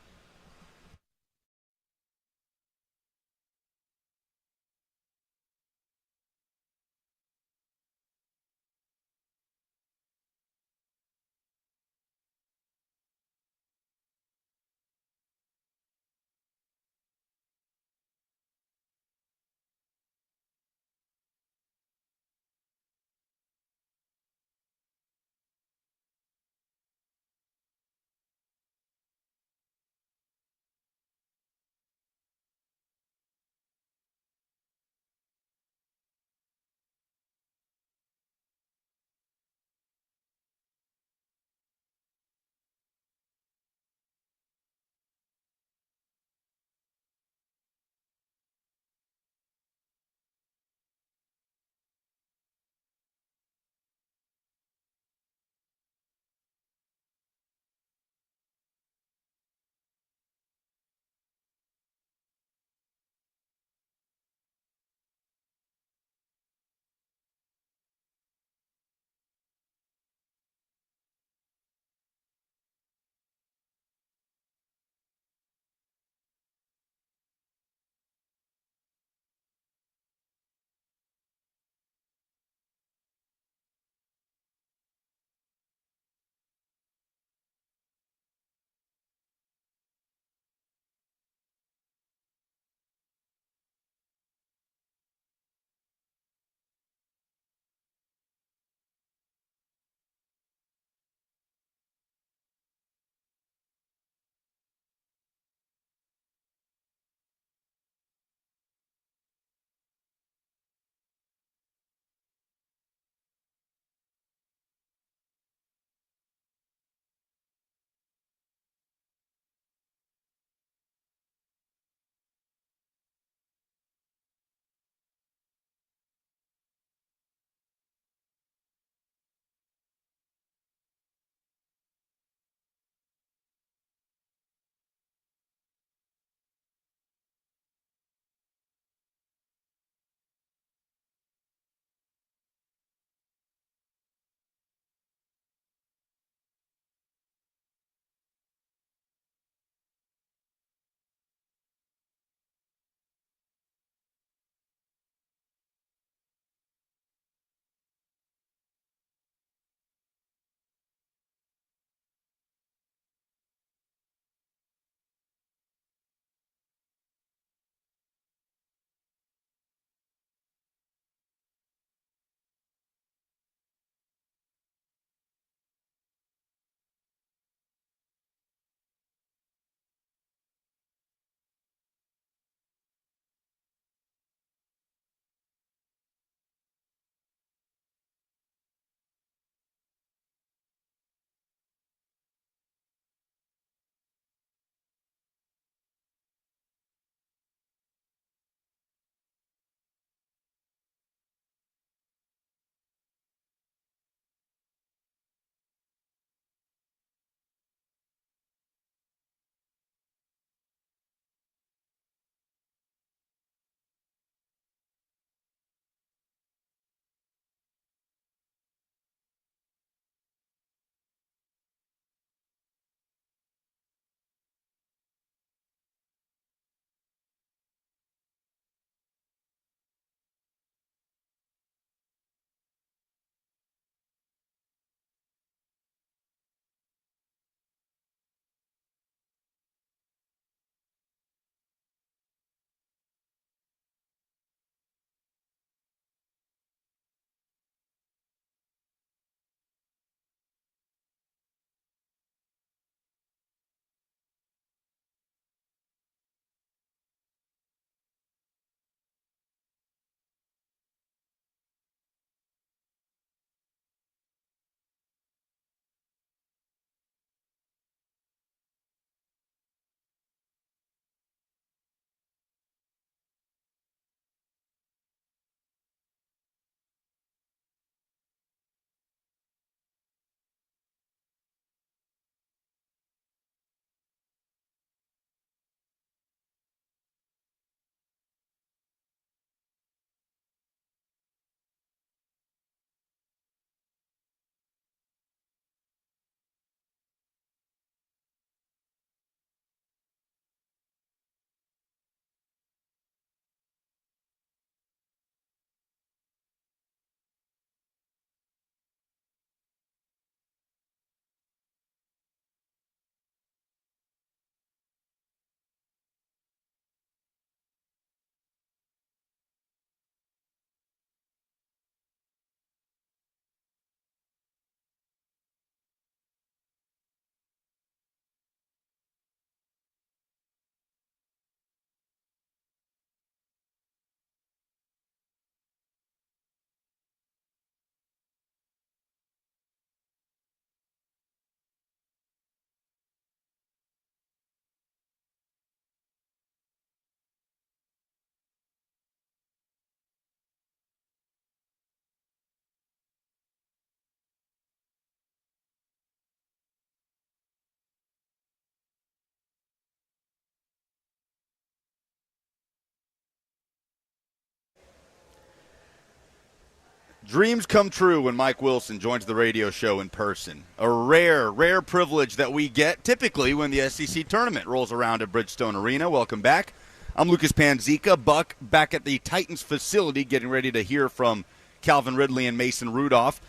Dreams come true when Mike Wilson joins the radio show in person. A rare privilege that we get typically when the SEC tournament rolls around at Bridgestone Arena. Welcome back. I'm Lucas Panzica. Buck back at the Titans facility getting ready to hear from Calvin Ridley and Mason Rudolph.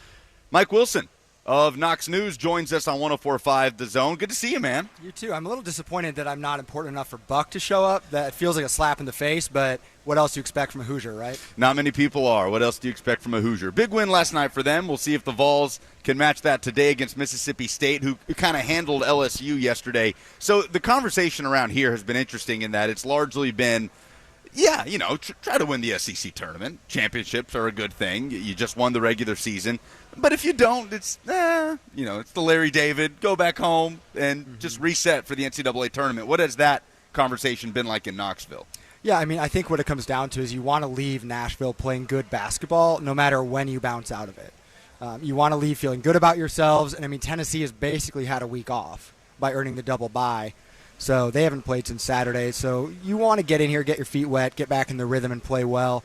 Mike Wilson of Knox News joins us on 104.5 The Zone. Good to see you, man. You too. I'm a little disappointed that I'm not important enough for Buck to show up. That feels like a slap in the face, but what else do you expect from a Hoosier, right? Not many people are. What else do you expect from a Hoosier? Big win last night for them. We'll see if the Vols can match that today against Mississippi State, who kind of handled LSU yesterday. So the conversation around here has been interesting in that it's largely been, try to win the SEC tournament. Championships are a good thing. You just won the regular season. But if you don't, it's the Larry David, go back home and just reset for the NCAA tournament. What has that conversation been like in Knoxville? Yeah, I mean, I think what it comes down to is you want to leave Nashville playing good basketball no matter when you bounce out of it. You want to leave feeling good about yourselves. And, I mean, Tennessee has basically had a week off by earning the double bye. So they haven't played since Saturday. So you want to get in here, get your feet wet, get back in the rhythm and play well.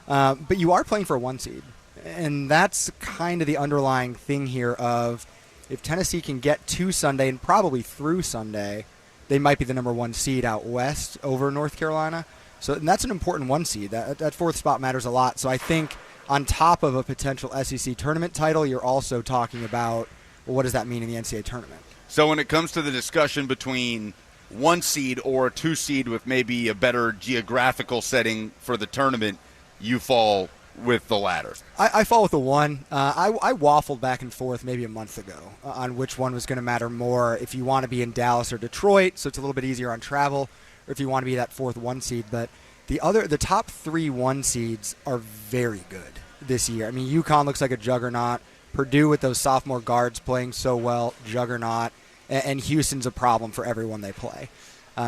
But you are playing for a 1 seed. And that's kind of the underlying thing here of if Tennessee can get to Sunday and probably through Sunday, they might be the number 1 seed out west over North Carolina. So and that's an important 1 seed. That 4th spot matters a lot. So I think on top of a potential SEC tournament title, you're also talking about, well, what does that mean in the NCAA tournament? So when it comes to the discussion between 1 seed or a 2 seed with maybe a better geographical setting for the tournament, you fall with the latter. I fall with the 1. I waffled back and forth maybe a month ago on which one was going to matter more if you want to be in Dallas or Detroit, so it's a little bit easier on travel, or if you want to be that 4th 1 seed. But the top 3 1 seeds are very good this year. I mean, UConn looks like a juggernaut. Purdue with those sophomore guards playing so well, juggernaut. And Houston's a problem for everyone they play.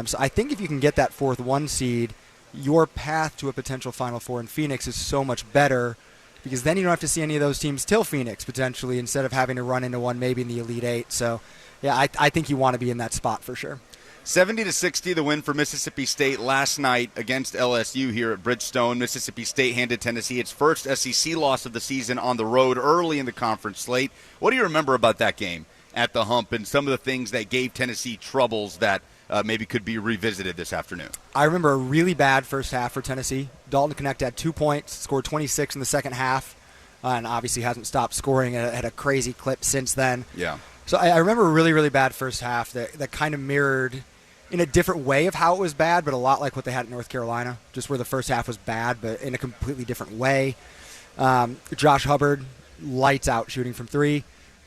So I think if you can get that 4th 1 seed, your path to a potential Final Four in Phoenix is so much better because then you don't have to see any of those teams till Phoenix potentially instead of having to run into one maybe in the Elite Eight. So, yeah, I think you want to be in that spot for sure. 70-60, the win for Mississippi State last night against LSU here at Bridgestone. Mississippi State handed Tennessee its first SEC loss of the season on the road early in the conference slate. What do you remember about that game at the Hump and some of the things that gave Tennessee troubles that maybe could be revisited this afternoon? I remember a really bad first half for Tennessee. Dalton Connect had 2 points, scored 26 in the second half, and obviously hasn't stopped scoring at a crazy clip since then. Yeah. So I remember a really, really bad first half that kind of mirrored in a different way of how it was bad, but a lot like what they had at North Carolina, just where the first half was bad, but in a completely different way. Josh Hubbard, lights out shooting from 3,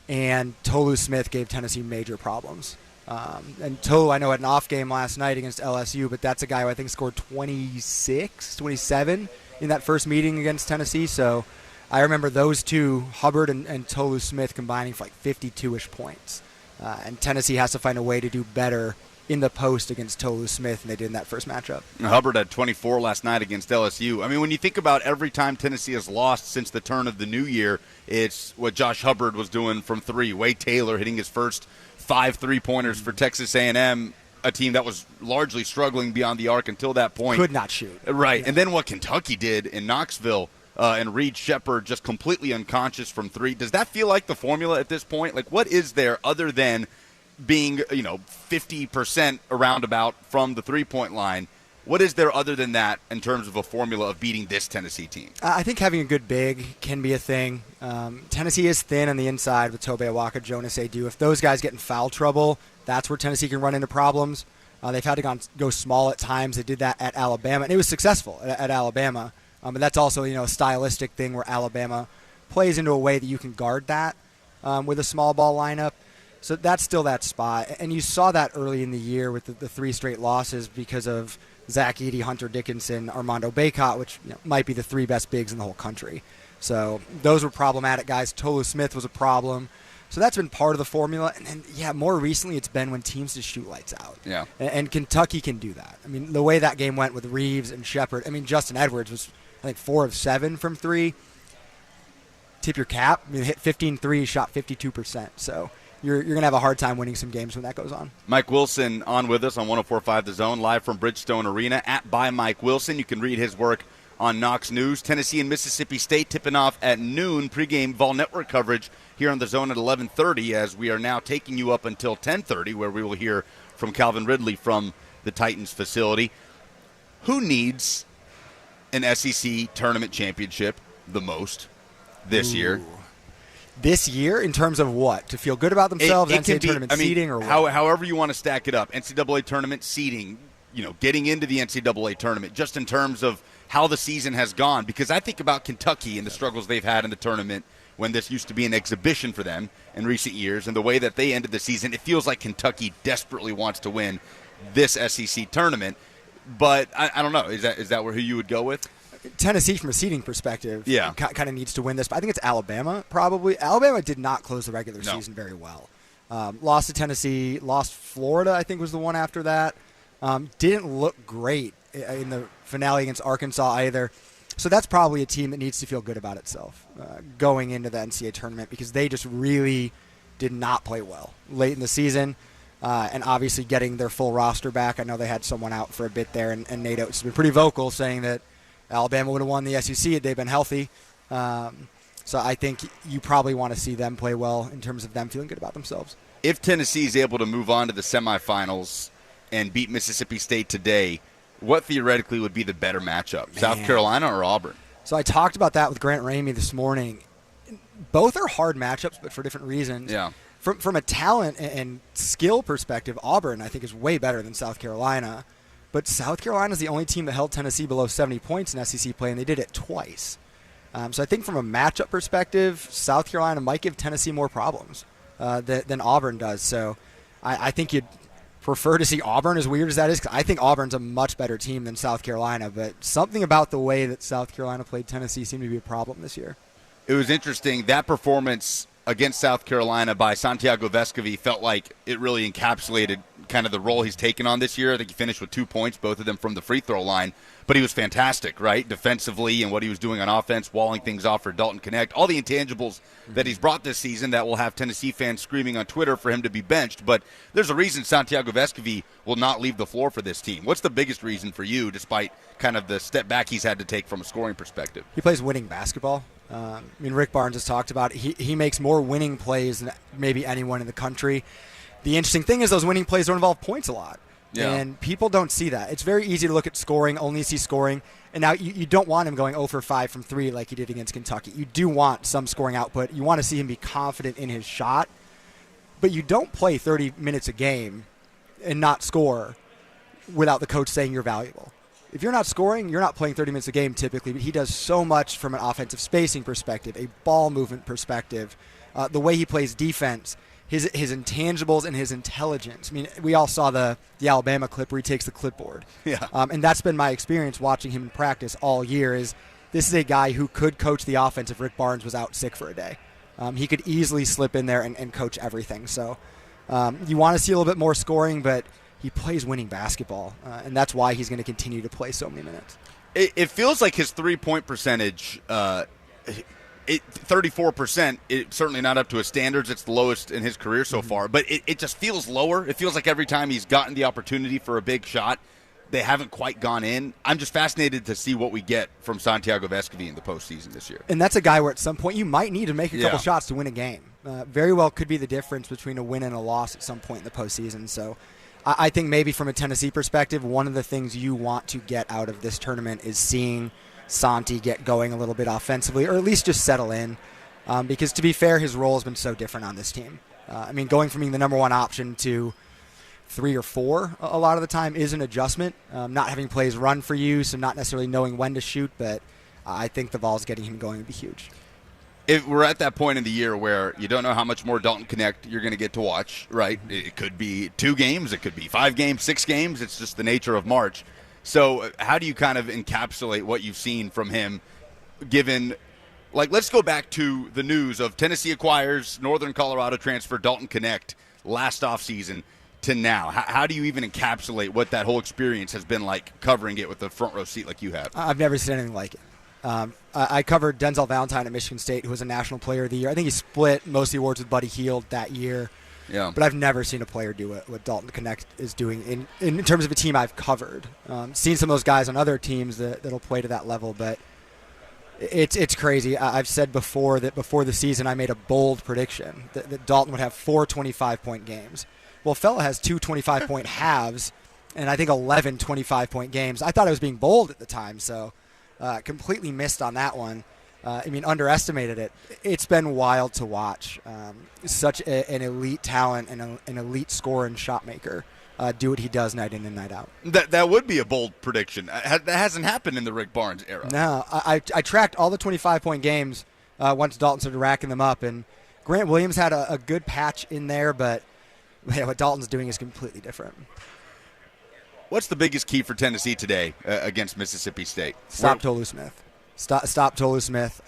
and Tolu Smith gave Tennessee major problems. And Tolu, I know, had an off game last night against LSU, but that's a guy who I think scored 27 in that first meeting against Tennessee. So I remember those two, Hubbard and Tolu Smith, combining for like 52-ish points. And Tennessee has to find a way to do better in the post against Tolu Smith than they did in that first matchup. Hubbard had 24 last night against LSU. I mean, when you think about every time Tennessee has lost since the turn of the new year, it's what Josh Hubbard was doing from 3. Wade Taylor hitting his first 5 3-pointers for Texas A&M, a team that was largely struggling beyond the arc until that point. Could not shoot. Right. Yeah. And then what Kentucky did in Knoxville and Reed Shepherd just completely unconscious from 3. Does that feel like the formula at this point? Like, what is there other than being, 50% around about from the 3-point line? What is there other than that in terms of a formula of beating this Tennessee team? I think having a good big can be a thing. Tennessee is thin on the inside with Tobe Awaka, Jonas Adu. If those guys get in foul trouble, that's where Tennessee can run into problems. They've had to go small at times. They did that at Alabama, and it was successful at Alabama. But that's also a stylistic thing where Alabama plays into a way that you can guard that with a small ball lineup. So that's still that spot. And you saw that early in the year with the 3 straight losses because of Zach Edey, Hunter Dickinson, Armando Bacot, which might be the 3 best bigs in the whole country. So those were problematic guys. Tolu Smith was a problem. So that's been part of the formula. And then, more recently it's been when teams just shoot lights out. Yeah. And Kentucky can do that. I mean, the way that game went with Reeves and Shepherd, Justin Edwards was, I think, 4 of 7 from 3. Tip your cap. Hit 15 threes, shot 52%. So you're going to have a hard time winning some games when that goes on. Mike Wilson on with us on 104.5 The Zone, live from Bridgestone Arena, @ByMikeWilson. You can read his work on Knox News. Tennessee and Mississippi State tipping off at noon. Pregame Vol Network coverage here on the Zone at 11:30, as we are now taking you up until 10:30, where we will hear from Calvin Ridley from the Titans facility. Who needs an SEC tournament championship the most this year? This year, in terms of what? To feel good about themselves, NCAA tournament seeding, or what? However you want to stack it up. NCAA tournament seeding, getting into the NCAA tournament, just in terms of how the season has gone. Because I think about Kentucky and the struggles they've had in the tournament when this used to be an exhibition for them in recent years, and the way that they ended the season. It feels like Kentucky desperately wants to win this SEC tournament. But I don't know. Is that who you would go with? Tennessee, from a seeding perspective, yeah, kind of needs to win this. But I think it's Alabama, probably. Alabama did not close the regular season very well. Lost to Tennessee, lost Florida, I think was the one after that. Didn't look great in the finale against Arkansas either. So that's probably a team that needs to feel good about itself going into the NCAA tournament, because they just really did not play well late in the season. And obviously getting their full roster back. I know they had someone out for a bit there, and Nate Oates has been pretty vocal saying that Alabama would have won the SEC had they been healthy. So I think you probably want to see them play well in terms of them feeling good about themselves. If Tennessee is able to move on to the semifinals and beat Mississippi State today, what theoretically would be the better matchup, South Carolina or Auburn? So I talked about that with Grant Ramey this morning. Both are hard matchups, but for different reasons. Yeah. From a talent and skill perspective, Auburn, I think, is way better than South Carolina. But South Carolina is the only team that held Tennessee below 70 points in SEC play, and they did it twice. So I think from a matchup perspective, South Carolina might give Tennessee more problems than Auburn does. So I think you'd prefer to see Auburn, as weird as that is, 'cause I think Auburn's a much better team than South Carolina. But something about the way that South Carolina played Tennessee seemed to be a problem this year. It was interesting. That performance against South Carolina by Santiago Vescovi felt like it really encapsulated kind of the role he's taken on this year. I think he finished with 2 points, both of them from the free throw line. But he was fantastic, right, defensively, and what he was doing on offense, walling things off for Dalton Connect. All the intangibles that he's brought this season that will have Tennessee fans screaming on Twitter for him to be benched. But there's a reason Santiago Vescovi will not leave the floor for this team. What's the biggest reason for you, despite kind of the step back he's had to take from a scoring perspective? He plays winning basketball. Rick Barnes has talked about it. He makes more winning plays than maybe anyone in the country. The interesting thing is those winning plays don't involve points a lot. Yeah. And people don't see that. It's very easy to look at scoring, only see scoring. And now you don't want him going 0 for 5 from 3 like he did against Kentucky. You do want some scoring output. You want to see him be confident in his shot. But you don't play 30 minutes a game and not score without the coach saying you're valuable. If you're not scoring, you're not playing 30 minutes a game typically, but he does so much from an offensive spacing perspective, a ball movement perspective, the way he plays defense, his intangibles and his intelligence. I mean, we all saw the Alabama clip where he takes the clipboard. Yeah. And that's been my experience watching him in practice all year. Is this is a guy who could coach the offense if Rick Barnes was out sick for a day. He could easily slip in there and coach everything. So you want to see a little bit more scoring, but he plays winning basketball, and that's why he's going to continue to play so many minutes. It feels like his three-point percentage, 34%, it's certainly not up to his standards. It's the lowest in his career so far, but it just feels lower. It feels like every time he's gotten the opportunity for a big shot, they haven't quite gone in. I'm just fascinated to see what we get from Santiago Vescovi in the postseason this year. And that's a guy where at some point you might need to make a couple shots to win a game. Very well could be the difference between a win and a loss at some point in the postseason. So I think maybe from a Tennessee perspective, one of the things you want to get out of this tournament is seeing Santi get going a little bit offensively, or at least just settle in. Because to be fair, his role has been so different on this team. Going from being the number one option to 3 or 4 a lot of the time is an adjustment. Not having plays run for you, so not necessarily knowing when to shoot, but I think the Vols getting him going would be huge. If we're at that point in the year where you don't know how much more Dalton Connect you're going to get to watch, right? It could be 2 games, it could be 5 games, 6 games. It's just the nature of March. So how do you kind of encapsulate what you've seen from him given – let's go back to the news of Tennessee acquires Northern Colorado transfer Dalton Connect last offseason to now. How do you even encapsulate what that whole experience has been like covering it with a front row seat like you have? I've never seen anything like it. I covered Denzel Valentine at Michigan State, who was a National Player of the Year. I think he split most of the awards with Buddy Hield that year. Yeah. But I've never seen a player do what Dalton Connect is doing in terms of a team I've covered. Seen some of those guys on other teams that'll play to that level, but it's crazy. I've said before that before the season I made a bold prediction that Dalton would have 4 25-point games. Well, fella has 2 25-point halves, and I think 11 25-point games. I thought I was being bold at the time, so completely missed on that one. Underestimated it. It's been wild to watch. Such an elite talent and an elite scorer and shot maker do what he does night in and night out. That would be a bold prediction. That hasn't happened in the Rick Barnes era. No, I tracked all the 25-point games once Dalton started racking them up, and Grant Williams had a good patch in there, but what Dalton's doing is completely different. What's the biggest key for Tennessee today against Mississippi State? Stop Tolu Smith. Stop Tolu Smith.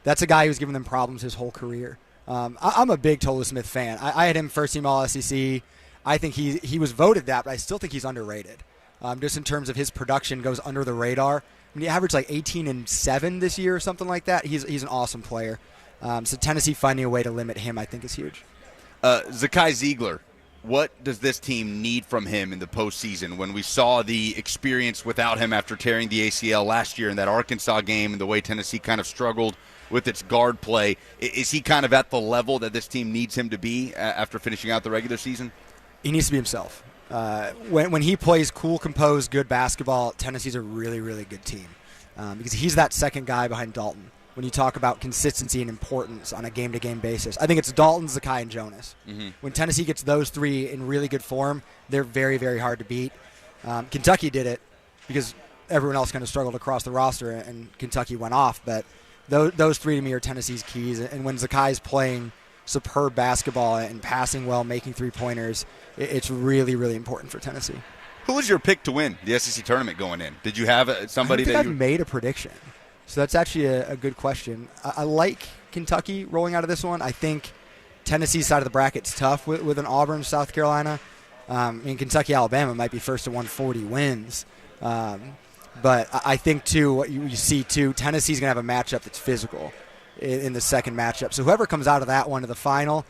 That's a guy who's given them problems his whole career. I'm a big Tolu Smith fan. I had him first team All-SEC. I think he was voted that, but I still think he's underrated. Just in terms of his production goes under the radar. He averaged like 18 and 7 this year or something like that. He's an awesome player. So Tennessee finding a way to limit him, I think, is huge. Zakai Ziegler, what does this team need from him in the postseason when we saw the experience without him after tearing the ACL last year in that Arkansas game and the way Tennessee kind of struggled with its guard play? Is he kind of at the level that this team needs him to be after finishing out the regular season? He needs to be himself. When he plays cool, composed, good basketball, Tennessee's a really, really good team because he's that second guy behind Dalton. When you talk about consistency and importance on a game-to-game basis, I think it's Dalton, Zakai, and Jonas. Mm-hmm. When Tennessee gets those three in really good form, they're very, very hard to beat. Kentucky did it because everyone else kind of struggled across the roster, and Kentucky went off. But those three to me are Tennessee's keys. And when Zakai's playing superb basketball and passing well, making three-pointers, it's really, really important for Tennessee. Who was your pick to win the SEC tournament going in? Did you have somebody that I've made a prediction? So that's actually a good question. I like Kentucky rolling out of this one. I think Tennessee's side of the bracket's tough with an Auburn, South Carolina. Kentucky, Alabama might be first to 140 wins. But I think, too, what you see, too, Tennessee's going to have a matchup that's physical in the second matchup. So whoever comes out of that one to the final,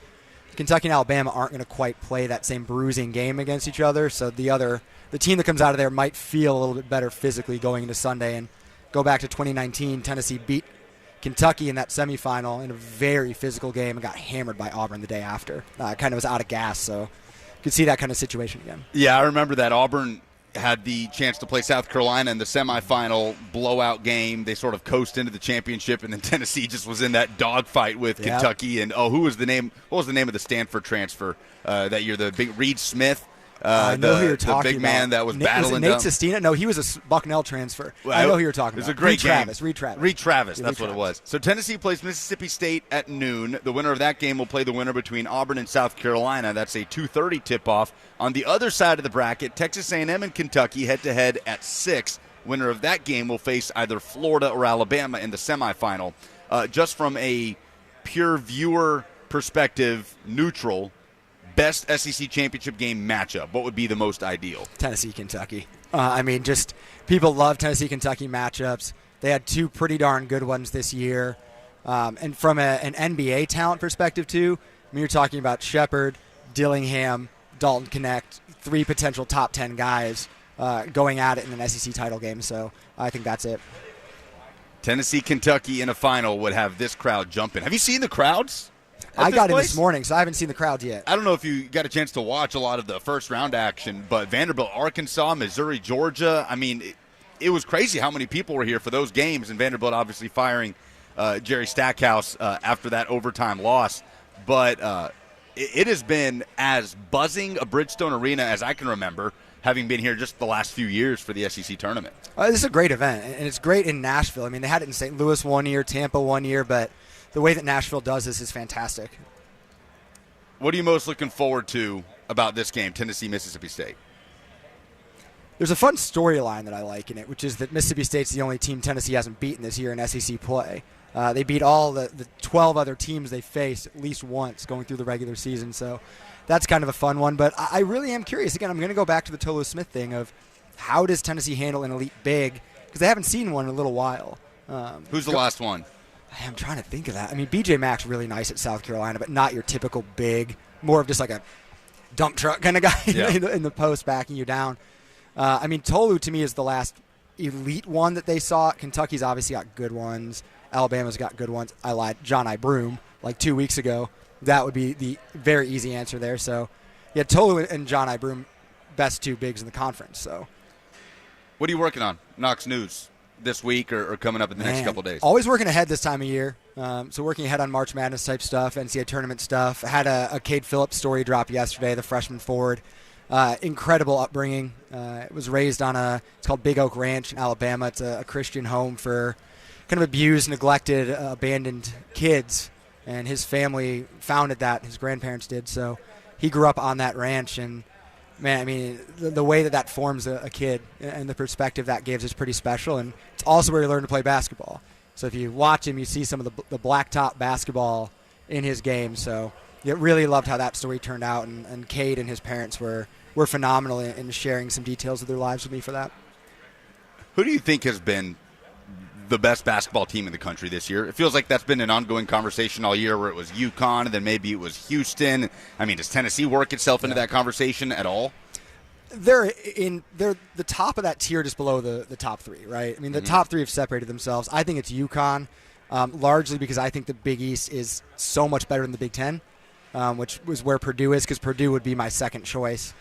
Kentucky and Alabama aren't going to quite play that same bruising game against each other. So the team that comes out of there might feel a little bit better physically going into Sunday. And go back to 2019, Tennessee beat Kentucky in that semifinal in a very physical game and got hammered by Auburn the day after. Kind of was out of gas, so you could see that kind of situation again. Yeah, I remember that. Auburn had the chance to play South Carolina in the semifinal blowout game. They sort of coast into the championship, and then Tennessee just was in that dogfight with Kentucky. And who was the name? What was the name of the Stanford transfer that year? The big Reed Smith. I know who you're talking about. The big man that was battling. Nate Sestina? No, he was a Bucknell transfer. I know who you're talking about. It was a great game. Reed Travis. Reed Travis, that's what it was. So Tennessee plays Mississippi State at noon. The winner of that game will play the winner between Auburn and South Carolina. That's a 2:30 tip-off. On the other side of the bracket, Texas A&M and Kentucky head-to-head at 6. Winner of that game will face either Florida or Alabama in the semifinal. Just from a pure viewer perspective, neutral, best SEC championship game matchup, what would be the most ideal? Tennessee, Kentucky. Just people love Tennessee, Kentucky matchups. They had two pretty darn good ones this year. And from an NBA talent perspective, too, you're talking about Shepard, Dillingham, Dalton Connect, 3 potential top 10 guys going at it in an SEC title game. So I think that's it. Tennessee, Kentucky in a final would have this crowd jumping. Have you seen the crowds? I got in this morning, so I haven't seen the crowds yet. I don't know if you got a chance to watch a lot of the first-round action, but Vanderbilt, Arkansas, Missouri, Georgia, it was crazy how many people were here for those games, and Vanderbilt obviously firing Jerry Stackhouse after that overtime loss. But it has been as buzzing a Bridgestone Arena as I can remember, having been here just the last few years for the SEC tournament. This is a great event, and it's great in Nashville. They had it in St. Louis one year, Tampa one year, but the way that Nashville does this is fantastic. What are you most looking forward to about this game, Tennessee, Mississippi State? There's a fun storyline that I like in it, which is that Mississippi State's the only team Tennessee hasn't beaten this year in SEC play. They beat all the 12 other teams they faced at least once going through the regular season, so that's kind of a fun one. But I really am curious. Again, I'm going to go back to the Tolu Smith thing of how does Tennessee handle an elite big, because they haven't seen one in a little while. Who's the last one? I'm trying to think of that. B.J. Mack's really nice at South Carolina, but not your typical big. more of just like a dump truck kind of guy Yeah. in the post backing you down. I mean, Tolu to me is the last elite one that they saw. Kentucky's obviously got good ones. Alabama's got good ones. I lied. John I. Broome, like 2 weeks ago. That would be the very easy answer there. So, yeah, Tolu and John I. Broome, best 2 bigs in the conference. So, What are you working on? Knox News this week or coming up in the next couple of days? Always working ahead this time of year. So working ahead on March Madness type stuff, NCAA tournament stuff. I had a Cade Phillips story drop yesterday, the freshman forward. Incredible upbringing. It was raised on it's called Big Oak Ranch in Alabama. It's a Christian home for kind of abused, neglected, abandoned kids. And his family founded that. His grandparents did. So he grew up on that ranch. And, man, I mean, the way that forms a kid and the perspective that gives is pretty special. And it's also where you learn to play basketball. So if you watch him, you see some of the blacktop basketball in his game. So you really loved how that story turned out. And Cade and his parents were phenomenal in sharing some details of their lives with me for that. Who do you think has been the best basketball team in the country this year? It feels like that's been an ongoing conversation all year where it was UConn and then maybe it was Houston. I mean, does Tennessee work itself into that conversation at all? They're the top of that tier just below the top 3, right? I mean, the top 3 have separated themselves. I think it's UConn, largely because I think the Big East is so much better than the Big Ten, which was where Purdue is, because Purdue would be my second choice.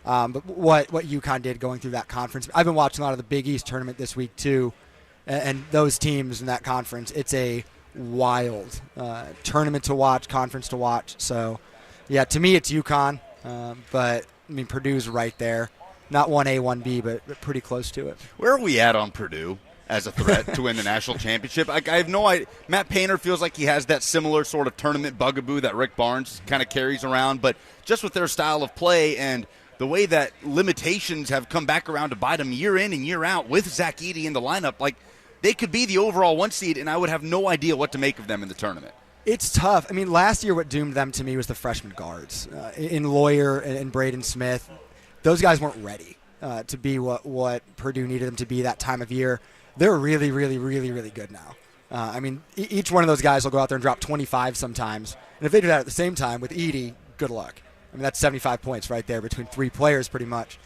But what UConn did going through that conference, I've been watching a lot of the Big East tournament this week too, and those teams in that conference, it's a wild tournament to watch, conference to watch. So, yeah, to me it's UConn, but I mean Purdue's right there, not 1A, 1B, but pretty close to it. Where are we at on Purdue as a threat to win the national championship? I have no idea. Matt Painter feels like he has that similar sort of tournament bugaboo that Rick Barnes kind of carries around, but just with their style of play and the way that limitations have come back around to bite them year in and year out with Zach Edey in the lineup, like they could be the overall 1 seed, and I would have no idea what to make of them in the tournament. It's tough. I mean, last year what doomed them to me was the freshman guards in Lawyer and Braden Smith. Those guys weren't ready to be what Purdue needed them to be that time of year. They're really, really, really, really good now. I mean, each one of those guys will go out there and drop 25 sometimes. And if they do that at the same time with Edey, good luck. I mean, that's 75 points right there between 3 players pretty much.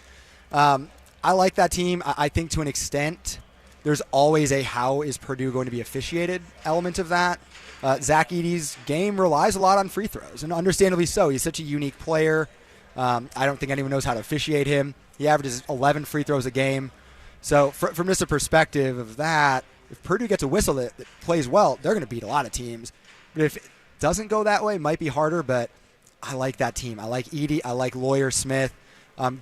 I like that team. I think to an extent there's always a how is Purdue going to be officiated element of that. Zach Edey's game relies a lot on free throws, and understandably so. He's such a unique player. I don't think anyone knows how to officiate him. He averages 11 free throws a game. So from just a perspective of that, if Purdue gets a whistle that plays well, they're going to beat a lot of teams. But if it doesn't go that way, it might be harder, but I like that team. I like Edey. I like Lawyer Smith.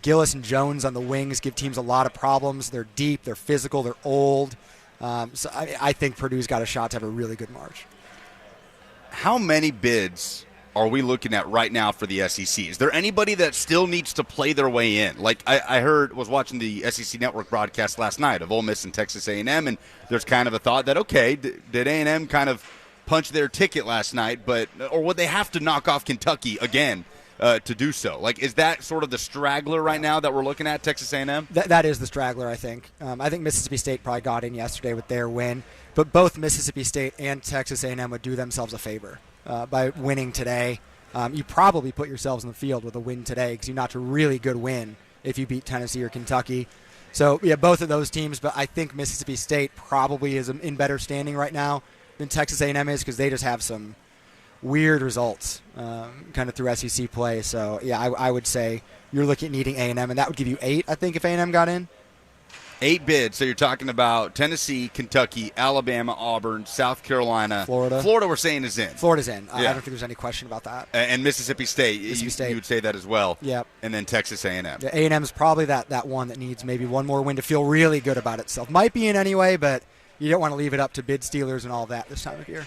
Gillis and Jones on the wings give teams a lot of problems. They're deep. They're physical. They're old. So I think Purdue's got a shot to have a really good March. How many bids are we looking at right now for the SEC? Is there anybody that still needs to play their way in? Like I was watching the SEC Network broadcast last night of Ole Miss and Texas A&M, and there's kind of a thought that, okay, did A&M kind of punch their ticket last night, or would they have to knock off Kentucky again to do so? Like, is that sort of the straggler right now that we're looking at, Texas A&M? That is the straggler, I think. I think Mississippi State probably got in yesterday with their win, but both Mississippi State and Texas A&M would do themselves a favor by winning today. You probably put yourselves in the field with a win today because you notch a really good win if you beat Tennessee or Kentucky. So, yeah, both of those teams, but I think Mississippi State probably is in better standing right now than Texas A&M is because they just have some weird results kind of through SEC play. So, yeah, I would say you're looking at needing A&M, and that would give you 8, I think, if A&M got in. 8 bids. So you're talking about Tennessee, Kentucky, Alabama, Auburn, South Carolina. Florida. Florida we're saying is in. Florida's in. Yeah. I don't think there's any question about that. And Mississippi State. You would say that as well. Yep. And then Texas A&M. Yeah, A&M is probably that one that needs maybe one more win to feel really good about itself. Might be in anyway, but you don't want to leave it up to bid stealers and all that this time of year.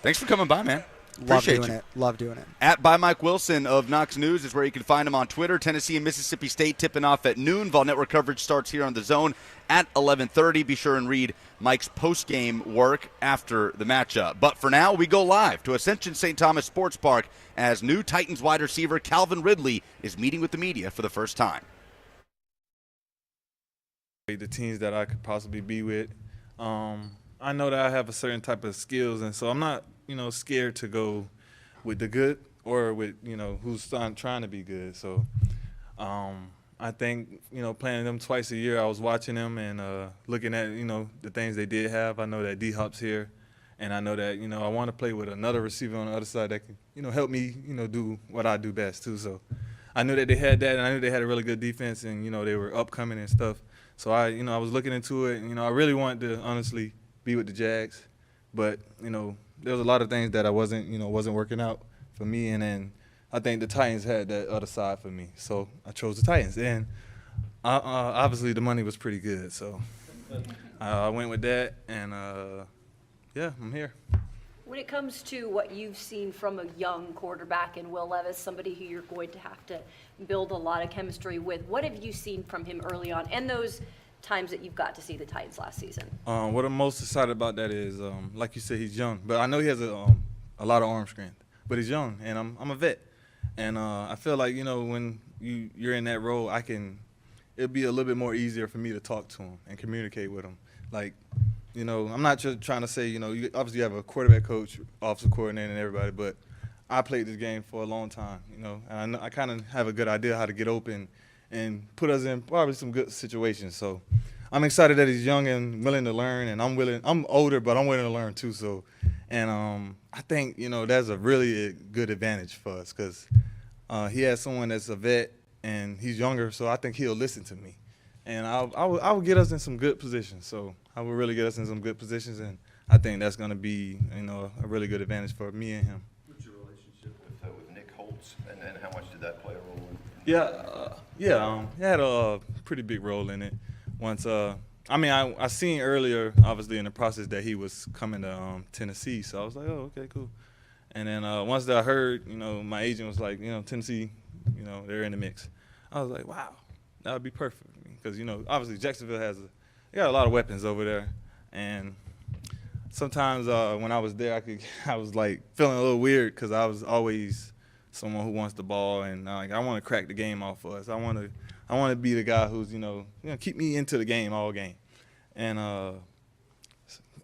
Thanks for coming by, man. Love Appreciate doing you. it. Love doing it. At by Mike Wilson of Knox News is where you can find him on Twitter. Tennessee and Mississippi State tipping off at noon. Vol Network coverage starts here on The Zone at 11:30. Be sure and read Mike's post-game work after the matchup. But for now, we go live to Ascension St. Thomas Sports Park as new Titans wide receiver Calvin Ridley is meeting with the media for the first time. The teams that I could possibly be with, I know that I have a certain type of skills, and so I'm not, scared to go with the good or with, who's trying to be good. So I think, playing them twice a year, I was watching them and looking at, the things they did have. I know that D-Hop's here, and I know that, I want to play with another receiver on the other side that can, help me, do what I do best too. So I knew that they had that, and I knew they had a really good defense, and, they were upcoming and stuff. So I was looking into it, and, I really wanted to honestly be with the Jags. But, there was a lot of things that I wasn't working out for me, and then I think the Titans had that other side for me. So I chose the Titans. And obviously the money was pretty good. So I went with that, and, yeah, I'm here. When it comes to what you've seen from a young quarterback in Will Levis, somebody who you're going to have to build a lot of chemistry with, what have you seen from him early on and those times that you've got to see the Titans last season? What I'm most excited about that is, like you said, he's young. But I know he has a lot of arm strength. But he's young, and I'm a vet. And I feel like, when you're in that role, it'll be a little bit more easier for me to talk to him and communicate with him. Like, I'm not just trying to say, obviously you have a quarterback coach, offensive coordinator, and everybody, but I played this game for a long time, and I kind of have a good idea how to get open and put us in probably some good situations. So I'm excited that he's young and willing to learn, and I'm older, but I'm willing to learn too. So, and I think, that's a really good advantage for us because he has someone that's a vet and he's younger, so I think he'll listen to me. And I will get us in some good positions. So I will really get us in some good positions, and I think that's going to be, a really good advantage for me and him. What's your relationship with Nick Holtz, and how much did that play a role in? He had a pretty big role in it. Once, I seen earlier, obviously in the process, that he was coming to Tennessee, so I was like, oh, okay, cool. And then once that I heard, my agent was like, Tennessee, they're in the mix. I was like, wow, that would be perfect because obviously Jacksonville they got a lot of weapons over there, and sometimes when I was there, I was like feeling a little weird because I was always someone who wants the ball, and I want to crack the game off for us. I want to be the guy who's keep me into the game all game, and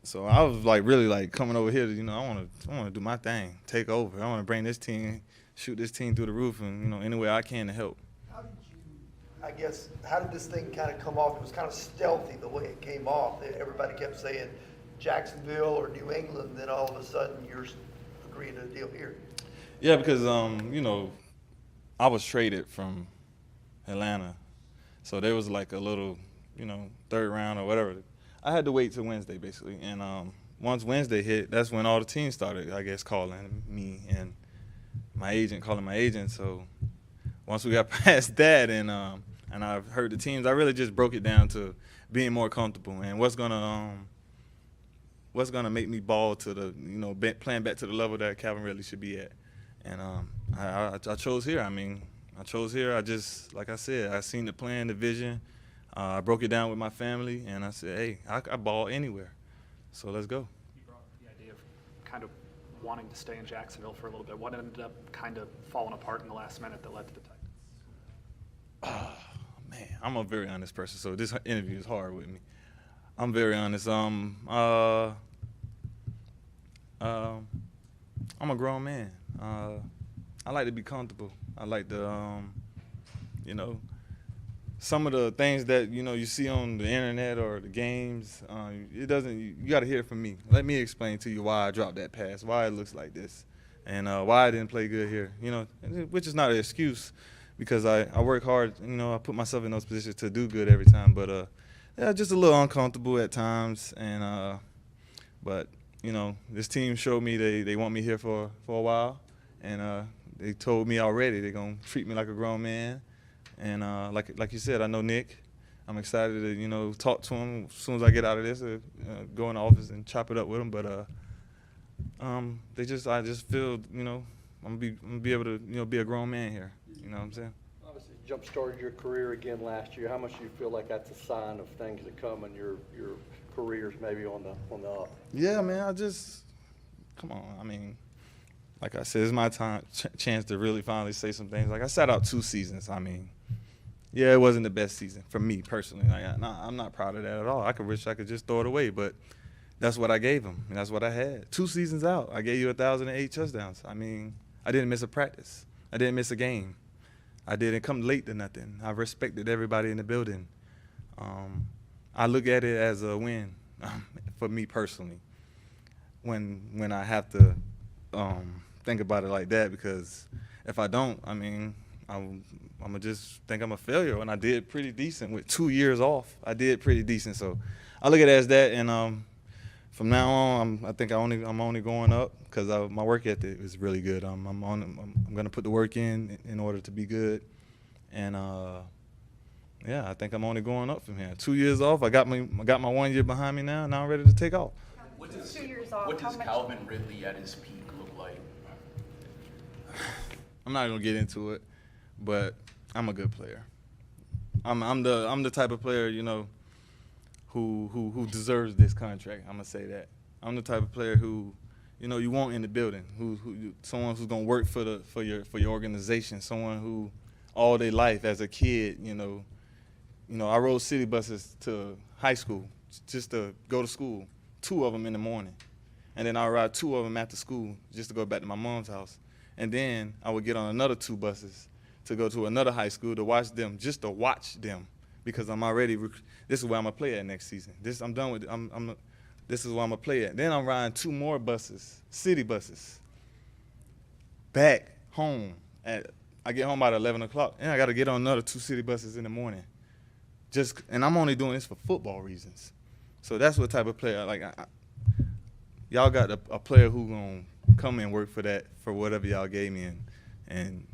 so I was like really like coming over here to I want to do my thing, take over. I want to bring this team, shoot this team through the roof, and any way I can to help. How did this thing kind of come off? It was kind of stealthy the way it came off. Everybody kept saying Jacksonville or New England, then all of a sudden you're agreeing to a deal here. Yeah, because I was traded from Atlanta, so there was like a little, third round or whatever. I had to wait till Wednesday basically, and once Wednesday hit, that's when all the teams started, I guess, calling me and my agent calling my agent. So once we got past that, and I've heard the teams, I really just broke it down to being more comfortable and what's gonna make me ball to the playing back to the level that Calvin Ridley should be at. And I chose here. I chose here. I just, like I said, I seen the plan, the vision. I broke it down with my family, and I said, hey, I ball anywhere. So let's go. You brought up the idea of kind of wanting to stay in Jacksonville for a little bit. What ended up kind of falling apart in the last minute that led to the Titans? Man, I'm a very honest person, so this interview is hard with me. I'm very honest. I'm a grown man. I like to be comfortable. I like to, some of the things that, you see on the internet or the games, you got to hear it from me. Let me explain to you why I dropped that pass, why it looks like this, and why I didn't play good here, which is not an excuse because I work hard, I put myself in those positions to do good every time, but yeah, just a little uncomfortable at times, and but this team showed me they want me here for a while, and they told me already they're gonna treat me like a grown man, and like you said, I know Nick. I'm excited to talk to him as soon as I get out of this, go in the office and chop it up with him. But I just feel I'm gonna be able to be a grown man here. You know what I'm saying? Obviously, jump-started your career again last year. How much do you feel like that's a sign of things to come in your careers maybe on the up? Yeah, man. Come on. Like I said, it's my chance to really finally say some things. Like I sat out 2 seasons. Yeah, it wasn't the best season for me personally. I'm not proud of that at all. I wish I could just throw it away, but that's what I gave him, and that's what I had. 2 seasons out, I gave you 1,008 touchdowns. I didn't miss a practice. I didn't miss a game. I didn't come late to nothing. I respected everybody in the building. I look at it as a win for me personally when I have to think about it like that, because if I don't, I mean, I'm going to just think I'm a failure. And I did pretty decent with 2 years off. I did pretty decent. So I look at it as that, and from now on, I think I'm only going up because my work ethic is really good. I'm going to put the work in order to be good, and yeah, I think I'm only going up from here. 2 years off. I got my 1 year behind me now. Now I'm ready to take off. What does Calvin Ridley at his peak look like? I'm not gonna get into it, but I'm a good player. I'm the type of player, you know, who deserves this contract. I'm gonna say that. I'm the type of player who, you know, you want in the building. Someone who's gonna work for your organization. Someone who, all their life as a kid, you know, I rode city buses to high school just to go to school. 2 of them in the morning, and then I would ride 2 of them after school just to go back to my mom's house. And then I would get on another 2 buses to go to another high school to watch them, just to watch them, because I'm already. This is where I'm gonna play at next season. I'm done with. This is where I'm gonna play at. Then I'm riding 2 more buses, city buses, back home. I get home about 11 o'clock, and I got to get on another 2 city buses in the morning. And I'm only doing this for football reasons. So that's what type of player y'all got a player who gonna come and work for that, for whatever y'all gave me, and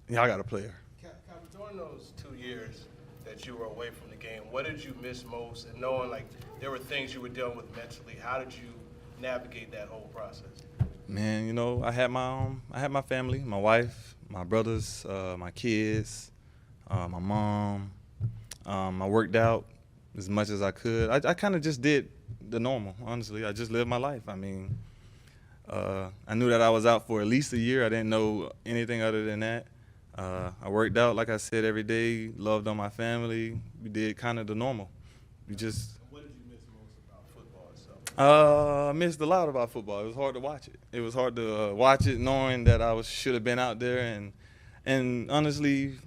y'all got a player. During those 2 years that you were away from the game, what did you miss most? And knowing like there were things you were dealing with mentally, how did you navigate that whole process? Man, you know, I had my family, my wife, my brothers, my kids, my mom. I worked out as much as I could. I kind of just did the normal, honestly. I just lived my life. I mean, I knew that I was out for at least a year. I didn't know anything other than that. I worked out, like I said, every day, loved on my family. We did kind of the normal. What did you miss most about football itself? I missed a lot about football. It was hard to watch it. It was hard to watch it knowing that I should have been out there. And honestly,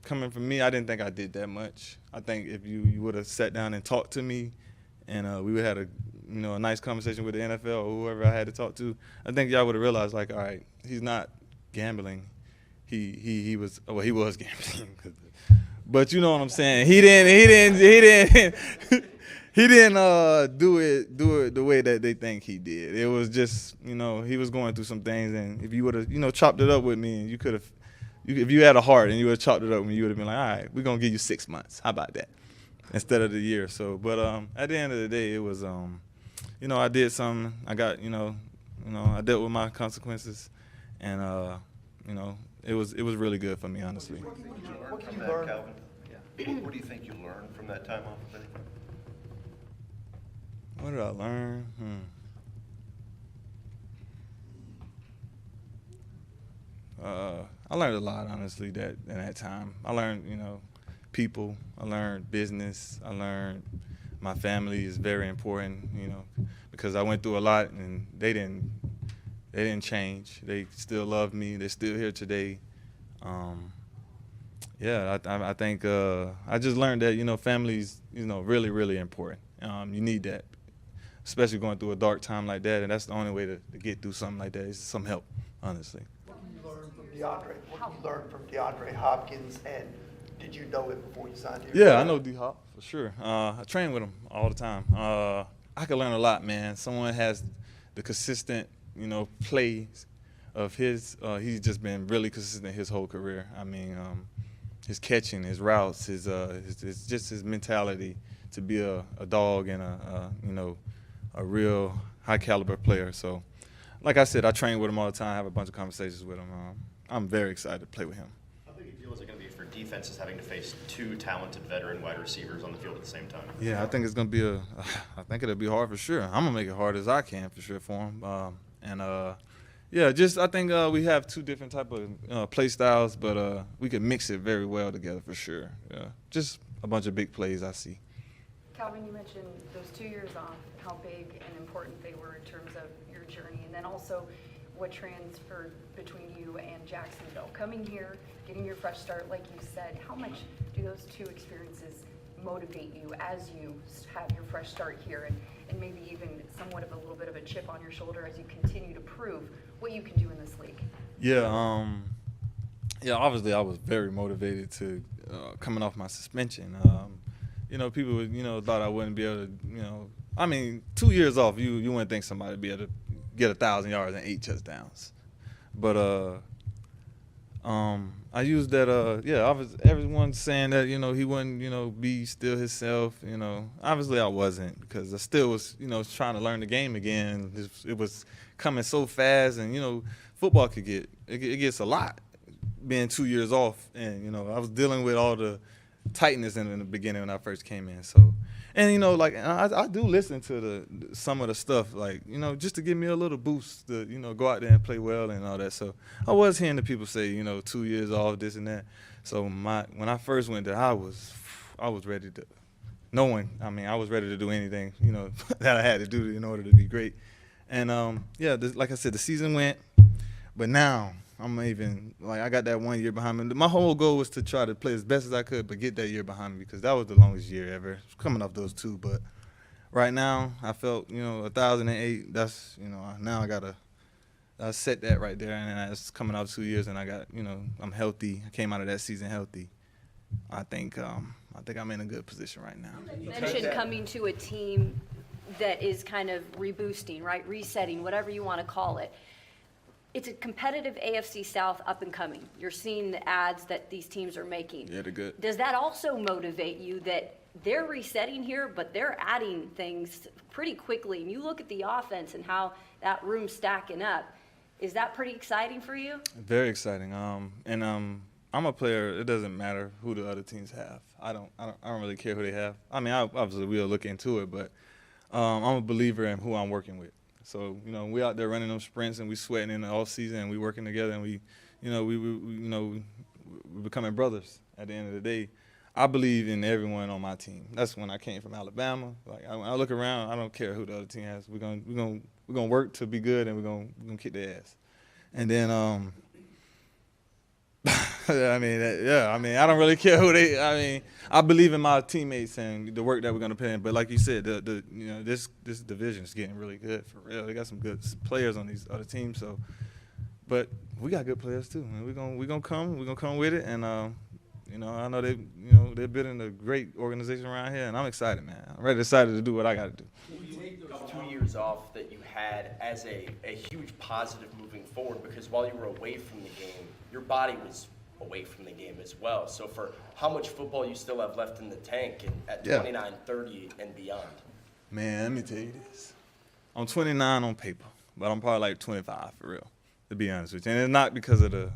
coming from me, I didn't think I did that much. I think if you would have sat down and talked to me, and we would have had a nice conversation with the NFL or whoever I had to talk to, I think y'all would have realized, like, all right, he's not gambling. He was gambling, but you know what I'm saying. He didn't do it the way that they think he did. It was just, he was going through some things, and if you would have chopped it up with me, and you could have. If you had a heart and you would have chopped it up, you would have been like, all right, we're going to give you 6 months. How about that? Instead of the year. So, but at the end of the day, it was, I did something. I got, I dealt with my consequences. And, it was really good for me, honestly. What can you learn from that, Calvin? Yeah. What do you think you learned from that time off of it? What did I learn? I learned a lot, honestly, in that time. I learned, people. I learned business. I learned my family is very important, because I went through a lot, and they didn't change. They still love me. They're still here today. I think I just learned that, family's, really, really important. You need that, especially going through a dark time like that, and that's the only way to get through something like that is some help, honestly. What can you learn from DeAndre Hopkins, and did you know it before you signed here? Yeah, I know D-Hop for sure. I train with him all the time. I can learn a lot, man. Someone has the consistent, plays of his. He's just been really consistent his whole career. I mean, his catching, his routes, his just his mentality to be a dog and a real high caliber player. So, like I said, I train with him all the time. I have a bunch of conversations with him. I'm very excited to play with him. How big a deal is it going to be for defenses having to face 2 talented veteran wide receivers on the field at the same time? Yeah, I think it's going to be I think it'll be hard for sure. I'm going to make it hard as I can for sure for him. I think we have 2 different type of play styles, but we can mix it very well together for sure. Yeah, just a bunch of big plays I see. Calvin, you mentioned those 2 years off, how big and important they were in terms of your journey, and then also what transferred between you and Jacksonville. Coming here, getting your fresh start, like you said, how much do those two experiences motivate you as you have your fresh start here and maybe even somewhat of a little bit of a chip on your shoulder as you continue to prove what you can do in this league? Yeah, obviously I was very motivated to coming off my suspension. People thought I wouldn't be able to, 2 years off, you wouldn't think somebody would be able to get 1,000 yards and 8 touchdowns. But I used that. Everyone saying that he wouldn't be still himself. Obviously I wasn't, because I still was trying to learn the game again. It was coming so fast, and football it gets a lot being 2 years off, and I was dealing with all the tightness in the beginning when I first came in. So, and I do listen to some of the stuff, just to give me a little boost to go out there and play well and all that. So I was hearing the people say 2 years off, this and that. So when I first went there, I was ready to. I was ready to do anything that I had to do in order to be great. And like I said, the season went, but now I'm even I got that 1 year behind me. My whole goal was to try to play as best as I could, but get that year behind me, because that was the longest year ever, coming off those two. But right now, I felt 1,008. That's now I set that right there, and it's coming out 2 years, and I got I'm healthy. I came out of that season healthy. I think I'm in a good position right now. You mentioned coming to a team that is kind of reboosting, right? Resetting, whatever you want to call it. It's a competitive AFC South up and coming. You're seeing the ads that these teams are making. Yeah, they're good. Does that also motivate you that they're resetting here, but they're adding things pretty quickly? And you look at the offense and how that room's stacking up. Is that pretty exciting for you? Very exciting. I'm a player. It doesn't matter who the other teams have. I don't really care who they have. Obviously we'll look into it, but I'm a believer in who I'm working with. So, we out there running them sprints, and we sweating in the off season, and we working together, and we're becoming brothers at the end of the day. I believe in everyone on my team. That's when I came from Alabama. When I look around, I don't care who the other team has. We're gonna work to be good, and we're gonna kick their ass. And then I don't really care who they. I believe in my teammates and the work that we're gonna put in. But like you said, this division is getting really good for real. They got some good players on these other teams. So, but we got good players too. And we're gonna come with it. And I know they're building a great organization around here, and I'm excited, man. I'm really excited to do what I got to do. You take those 2 years off that you had as a huge positive moving forward, because while you were away from the game, your body was away from the game as well. So for how much football you still have left in the tank and at 29, 30, and beyond? Man, let me tell you this. I'm 29 on paper, but I'm probably like 25 for real, to be honest with you. And it's not because of the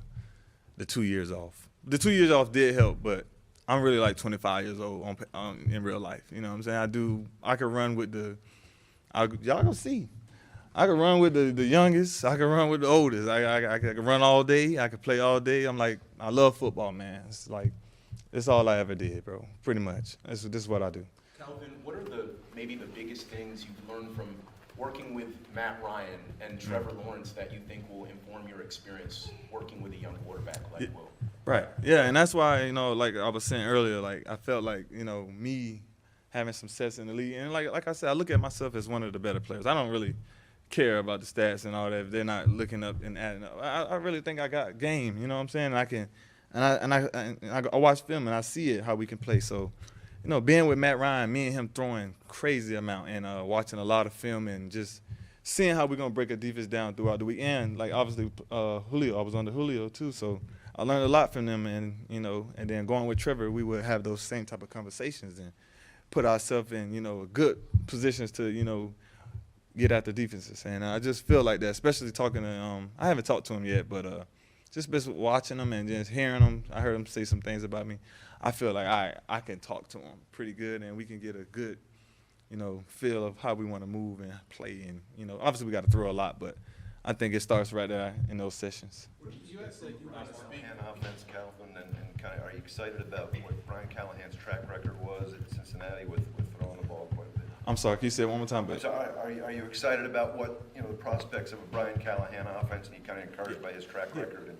2 years off. The 2 years off did help, but I'm really like 25 years old in real life. You know what I'm saying? I could run with y'all gonna see. I could run with the youngest. I could run with the oldest. I could run all day. I could play all day. I love football, man. It's all I ever did, bro. Pretty much. This is what I do. Calvin, what are maybe the biggest things you've learned from working with Matt Ryan and Trevor Lawrence that you think will inform your experience working with a young quarterback like Will? Right. Yeah, and that's why, like I was saying earlier, I felt like, me having some sets in the league. And like I said, I look at myself as one of the better players. I don't really care about the stats and all that if they're not looking up and adding up. I really think I got game, you know what I'm saying? I watch film and I see it, how we can play. So, being with Matt Ryan, me and him throwing crazy amount and watching a lot of film and just seeing how we're going to break a defense down throughout the week. And, obviously, Julio, I was under Julio too, so I learned a lot from them. And, and then going with Trevor, we would have those same type of conversations and put ourselves in, good positions to, get at the defenses. And I just feel like that, especially talking to I haven't talked to him yet, but just watching him and just hearing him, I heard him say some things about me. I feel like I can talk to him pretty good, and we can get a good, feel of how we want to move and play. And, obviously we got to throw a lot, but I think it starts right there in those sessions. You actually offense, Calvin, and kind of, are you excited about what Brian Callahan's track record was at Cincinnati with throwing the ball quite a bit? I'm sorry, can you say it one more time? But Are you excited about what, the prospects of a Brian Callahan offense, and you kind of encouraged by his track record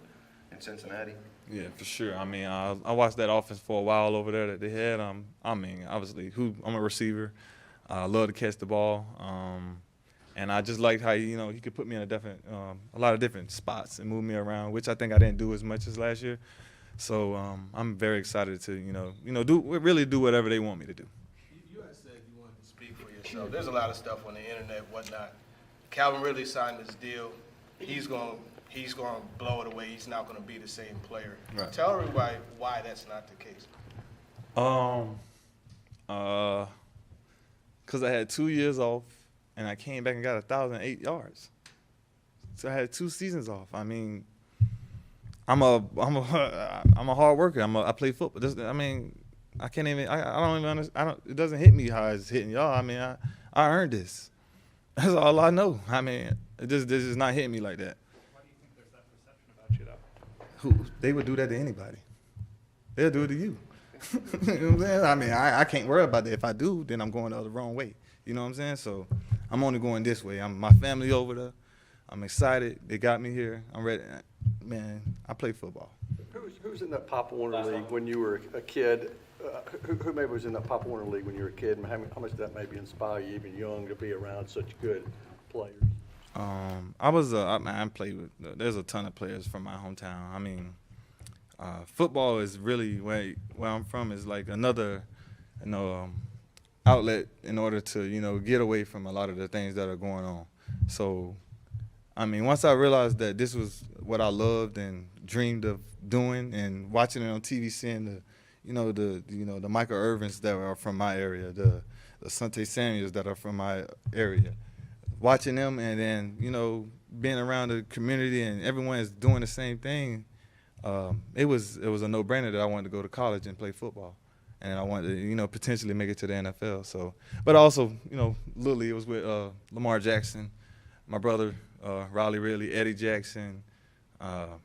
in Cincinnati? Yeah, for sure. I mean, I watched that offense for a while over there that they had. I mean, obviously, I'm a receiver. I love to catch the ball. And I just liked how, he could put me in a lot of different spots and move me around, which I think I didn't do as much as last year. So I'm very excited to, really do whatever they want me to do. You had said you wanted to speak for yourself. There's a lot of stuff on the internet, whatnot. Calvin Ridley signed this deal. He's going to blow it away. He's not going to be the same player. Right. Tell everybody why that's not the case. Because I had 2 years off, and I came back and got 1,008 yards. So I had 2 seasons off. I mean, I'm a hard worker. I play football. I can't even. I don't even understand. It doesn't hit me how it's hitting y'all. I mean, I earned this. That's all I know. I mean, this is not hitting me like that. Why do you think there's that perception about you, though? They would do that to anybody. They'll do it to you. You know what I'm saying? I mean, I can't worry about that. If I do, then I'm going the wrong way. You know what I'm saying? So I'm only going this way. My family over there. I'm excited. They got me here. I'm ready. Man, I play football. Who's in that Pop Warner League when you were a kid? Who maybe was in that Pop Warner League when you were a kid? And how much did that maybe inspire you, even young, to be around such good players? I played with. There's a ton of players from my hometown. I mean, football is really where I'm from is like another, outlet in order to get away from a lot of the things that are going on. So, I mean, once I realized that this was what I loved and dreamed of doing, and watching it on TV, seeing the Michael Irvins that are from my area, the Asante Samuels that are from my area, watching them, and then being around the community and everyone is doing the same thing, it was a no-brainer that I wanted to go to college and play football, and I wanted to potentially make it to the NFL. So, but also Lily, it was with Lamar Jackson, my brother Riley Ridley, Eddie Jackson.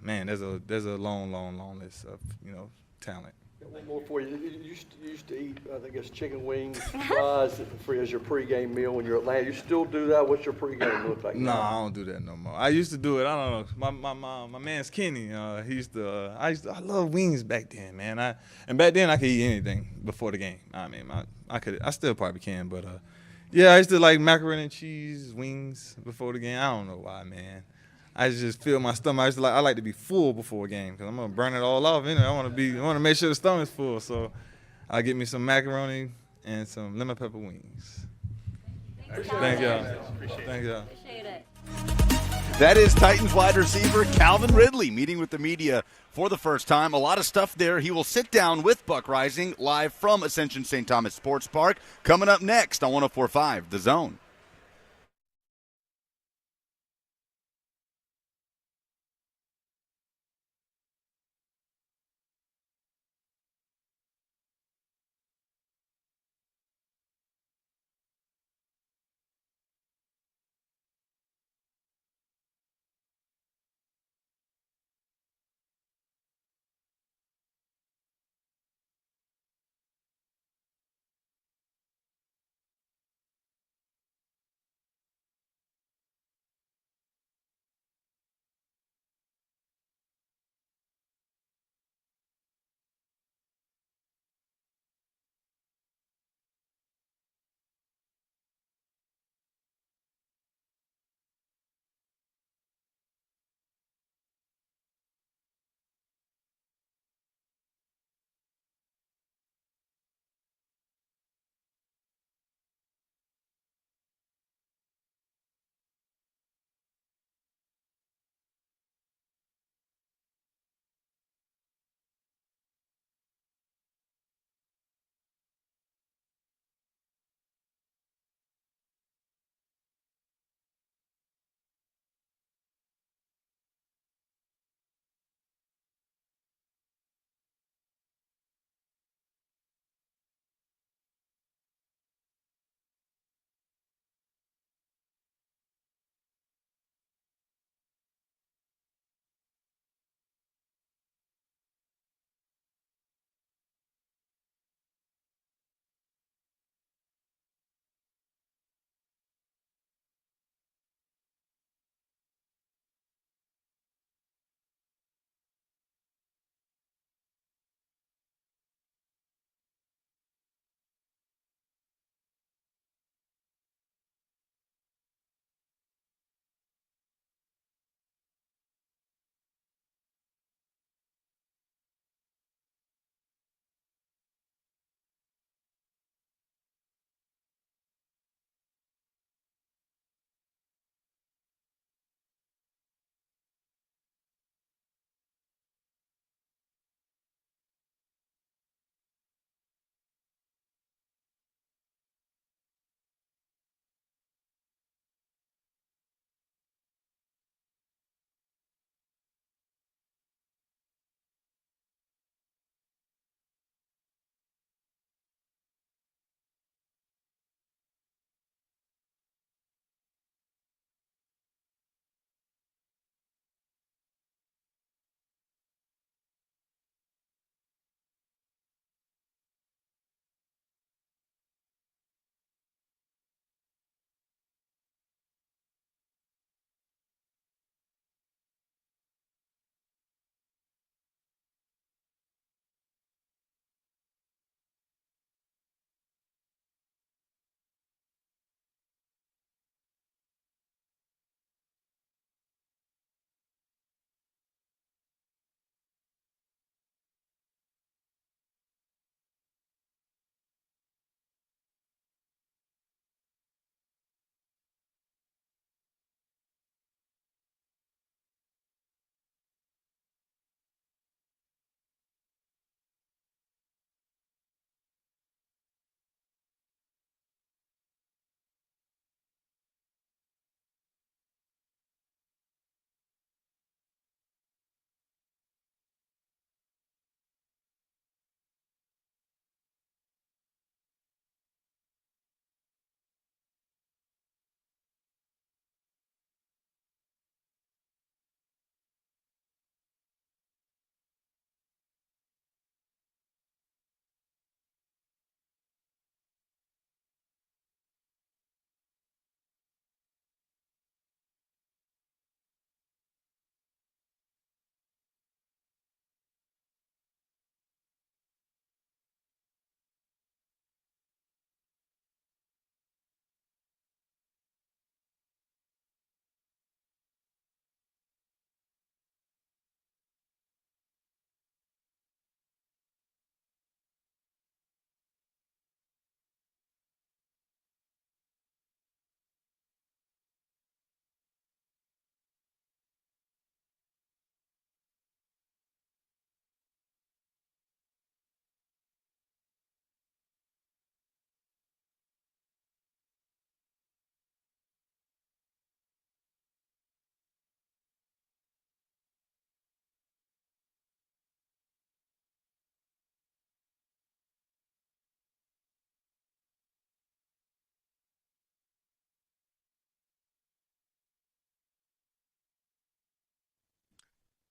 Man, there's a long list of talent. One more for you. You used to eat, I guess, chicken wings, fries as your pregame meal when you're at Atlanta. You still do that? What's your pregame look like? No, I don't do that no more. I used to do it. I don't know. My man's Kenny. He used to. I love wings back then, man. And back then I could eat anything before the game. I mean, I still probably can, but yeah, I used to like macaroni and cheese, wings before the game. I don't know why, man. I just feel my stomach. I like to be full before a game because I'm gonna burn it all off. I want to make sure the stomach's full. So I get me some macaroni and some lemon pepper wings. Thank y'all. Thank y'all. Appreciate it. That is Titans wide receiver Calvin Ridley meeting with the media for the first time. A lot of stuff there. He will sit down with Buck Reising live from Ascension St. Thomas Sports Park. Coming up next on 104.5 The Zone.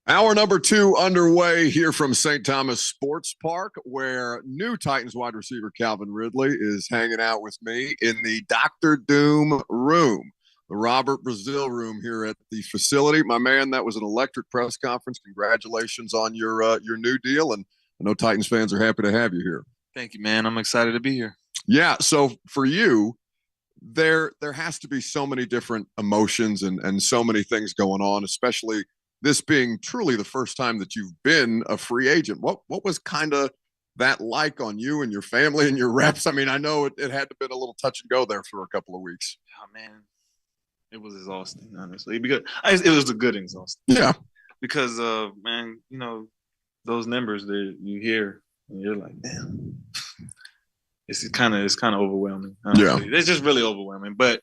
Hour number 2 underway here from St. Thomas Sports Park, where new Titans wide receiver Calvin Ridley is hanging out with me in the Dr. Doom room, the Robert Brazil room here at the facility. My man, that was an electric press conference. Congratulations on your new deal, and I know Titans fans are happy to have you here. Thank you, man. I'm excited to be here. Yeah, so for you, there has to be so many different emotions and so many things going on, especially this being truly the first time that you've been a free agent. What was kind of that like on you and your family and your reps? I mean, I know it had to have been a little touch and go there for a couple of weeks. Oh, man. It was exhausting, honestly, because it was a good exhausting. Yeah. Because, man, those numbers that you hear, and you're like, damn. It's kind of overwhelming. Honestly. Yeah. It's just really overwhelming, but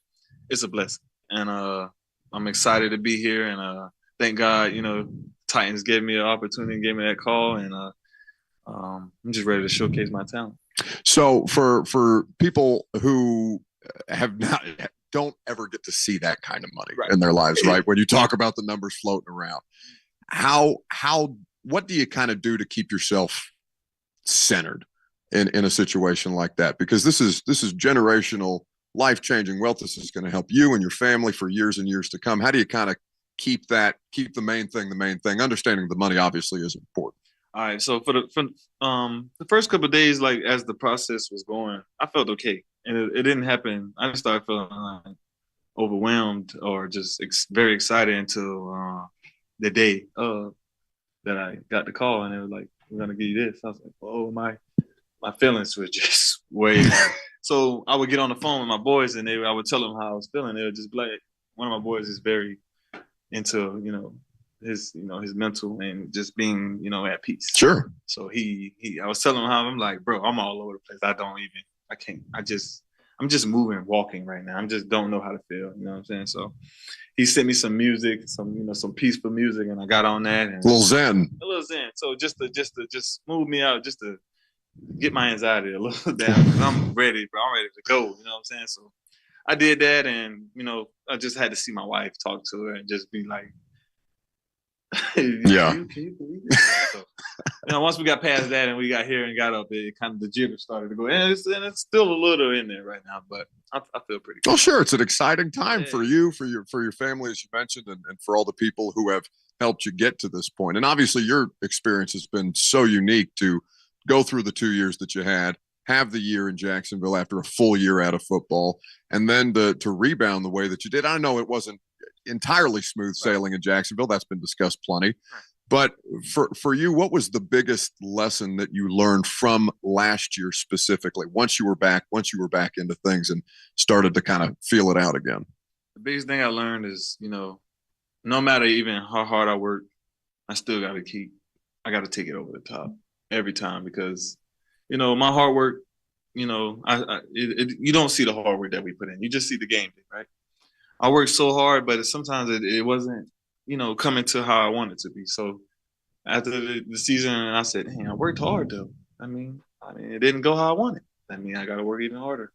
it's a blessing. And I'm excited to be here, and thank God, Titans gave me an opportunity, gave me that call, and I'm just ready to showcase my talent. So for people who don't ever get to see that kind of money in their lives, right? When you talk about the numbers floating around, what do you kind of do to keep yourself centered in a situation like that? Because this is generational, life-changing wealth. This is going to help you and your family for years and years to come. How do you kind of keep the main thing, understanding the money obviously is important? All right. So for the first couple of days, like as the process was going, I felt okay. And it didn't happen. I just started feeling like overwhelmed or just very excited until the day that I got the call, and it was like, we're going to give you this. I was like, oh, my feelings were just way. So I would get on the phone with my boys, and I would tell them how I was feeling. They would just be like, one of my boys is very into, his mental and just being, at peace. Sure. So I was telling him how I'm like, bro, I'm all over the place. I'm just moving, walking right now. I just don't know how to feel. You know what I'm saying? So he sent me some music, some peaceful music, and I got on that. And a little zen. So just to move me out, just to get my anxiety a little down, because I'm ready, bro. I'm ready to go. You know what I'm saying? So I did that, and I just had to see my wife, talk to her, and just be like, yeah. Can you believe it? So, once we got past that and we got here and got up, it kind of the jitter started to go, and it's still a little in there right now, but I feel pretty good. Well, sure, it's an exciting time for you, for your family, as you mentioned, and for all the people who have helped you get to this point. And obviously, your experience has been so unique to go through the 2 years that you had, have the year in Jacksonville after a full year out of football, and then to rebound the way that you did. I know it wasn't entirely smooth sailing in Jacksonville. That's been discussed plenty. But for you, what was the biggest lesson that you learned from last year specifically, once you were back into things and started to kind of feel it out again? The biggest thing I learned is, no matter even how hard I work, I still got to take it over the top every time, because, my hard work, you don't see the hard work that we put in. You just see the game, right? I worked so hard, but sometimes it wasn't, coming to how I wanted it to be. So after the season, I said, hey, I worked hard though. I mean, it didn't go how I wanted. I got to work even harder.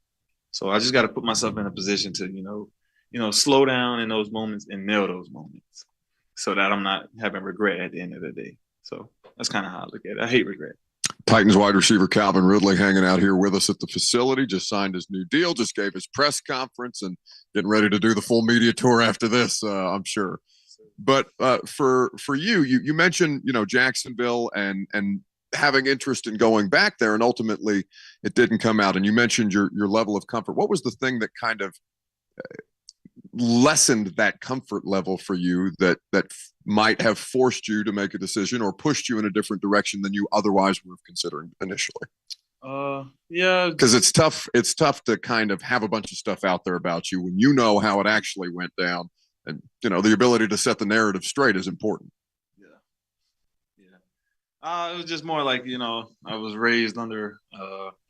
So I just got to put myself in a position to, slow down in those moments and nail those moments, so that I'm not having regret at the end of the day. So that's kind of how I look at it. I hate regret. Titans wide receiver Calvin Ridley hanging out here with us at the facility, just signed his new deal, just gave his press conference, and getting ready to do the full media tour after this, I'm sure. But for you mentioned, Jacksonville and having interest in going back there, and ultimately it didn't come out. And you mentioned your level of comfort. What was the thing that kind of lessened that comfort level for you that might have forced you to make a decision or pushed you in a different direction than you otherwise would have considered initially? Yeah, because it's tough to kind of have a bunch of stuff out there about you when you know how it actually went down, and the ability to set the narrative straight is important. It was just more like, I was raised under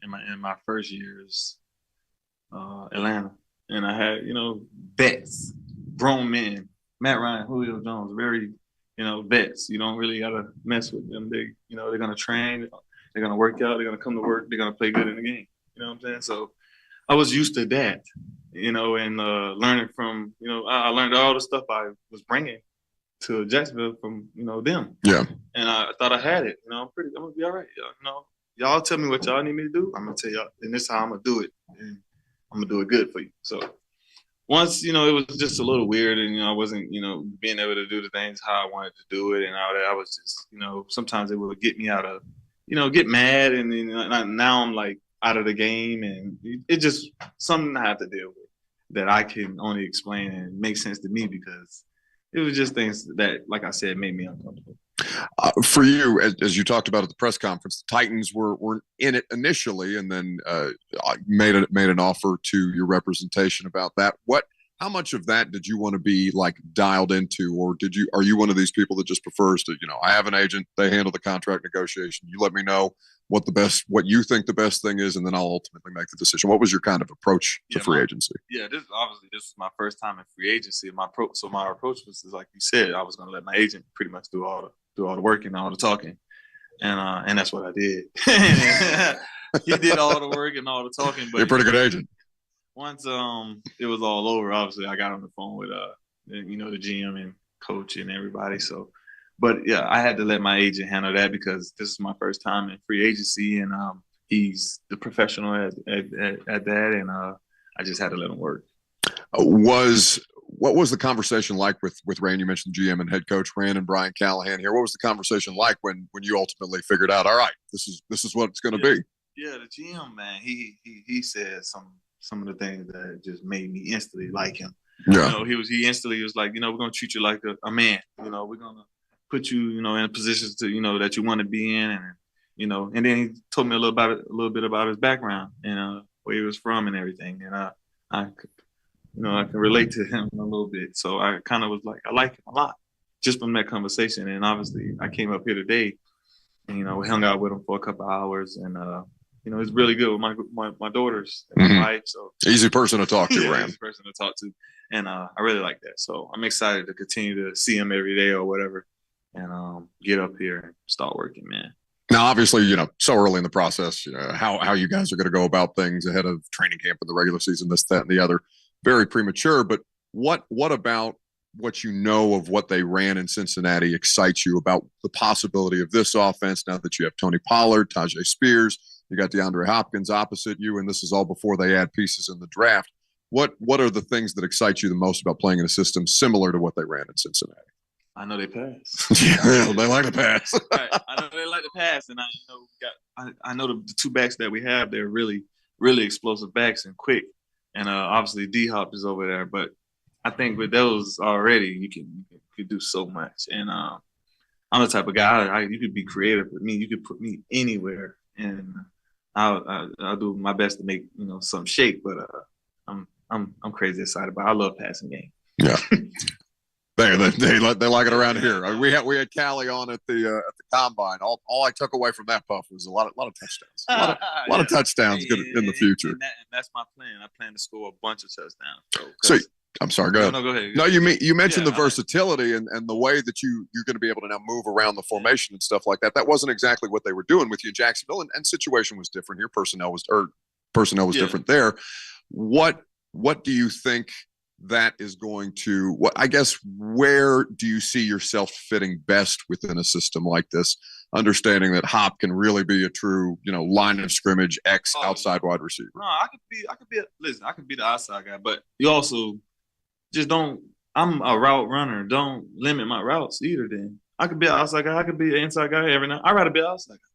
in my first years Atlanta, and I had vets, grown men, Matt Ryan, Julio Jones, very vets. You don't really gotta mess with them. They're gonna train, they're gonna work out, they're gonna come to work, they're gonna play good in the game. You know what I'm saying? So I was used to that, and learning from I learned all the stuff I was bringing to Jacksonville from them. Yeah. And I thought I had it. I'm gonna be all right. Y'all tell me what y'all need me to do. I'm gonna tell y'all, and this is how I'm gonna do it. And I'm gonna do it good for you. So once it was just a little weird, and I wasn't being able to do the things how I wanted to do it and all that. I was just sometimes it would get me out of get mad, and then now I'm like out of the game, and it just something I have to deal with that I can only explain and make sense to me because it was just things that, like I said, made me uncomfortable. For you, as you talked about at the press conference, the Titans were in it initially, and then made an offer to your representation about that. How much of that did you want to be like dialed into, or are you one of these people that just prefers to, I have an agent, they handle the contract negotiation, you let me know what you think the best thing is, and then I'll ultimately make the decision. What was your kind of approach to free agency? Yeah, this is my first time in free agency. My approach was like you said, I was going to let my agent pretty much do all the work and all the talking, and that's what I did. He did all the work and all the talking. But you're a pretty good agent. Once it was all over, obviously I got on the phone with the GM and coach and everybody. So, but yeah, I had to let my agent handle that because this is my first time in free agency, and he's the professional at that, and I just had to let him work. What was the conversation like with Rand? You mentioned GM and head coach Rand and Brian Callahan here. What was the conversation like when you ultimately figured out, all right, this is what it's going to be? Yeah, the GM, man, he said some of the things that just made me instantly like him. Yeah. He instantly was like, we're going to treat you like a man. We're going to put you, in positions to, that you want to be in. And, and then he told me a little bit about his background and where he was from and everything. And I can relate to him a little bit. So I kind of was like, I like him a lot just from that conversation. And obviously I came up here today and, we hung out with him for a couple of hours and, it's really good with my daughters and my wife. So easy person to talk to, Rand. Easy person to talk to, and I really like that. So I'm excited to continue to see him every day or whatever, and get up here and start working, man. Now, obviously, so early in the process, how you guys are going to go about things ahead of training camp and the regular season, this, that, and the other, very premature. But what about what you know of what they ran in Cincinnati excites you about the possibility of this offense now that you have Tony Pollard, Tajay Spears? You got DeAndre Hopkins opposite you, and this is all before they add pieces in the draft. What are the things that excite you the most about playing in a system similar to what they ran in Cincinnati? I know they pass. Yeah, they like to pass. Right. I know they like to pass, and I know the two backs that we have, they're really, really explosive backs and quick. And obviously D-Hop is over there, but I think with those already, you can do so much. And I'm the type of guy you could be creative with me. You could put me anywhere, and I'll do my best to make some shape, but I'm crazy excited about it. I love passing game. Yeah, they like it around here. We had Callie on at the combine. All I took away from that puff was a lot of touchdowns. A lot of touchdowns good in the future. And that's my plan. I plan to score a bunch of touchdowns. So I'm sorry. Go ahead. No, go ahead. No, you mentioned the versatility and the way that you're going to be able to now move around the formation and stuff like that. That wasn't exactly what they were doing with you in Jacksonville, and situation was different here. Personnel was different there. What do you think that is going to? Where do you see yourself fitting best within a system like this? Understanding that Hop can really be a true, line of scrimmage outside wide receiver. No, I could be the outside guy, but you also just don't. I'm a route runner. Don't limit my routes either. Then I could be an outside guy. I could be an inside guy every night. I'd rather be an outside guy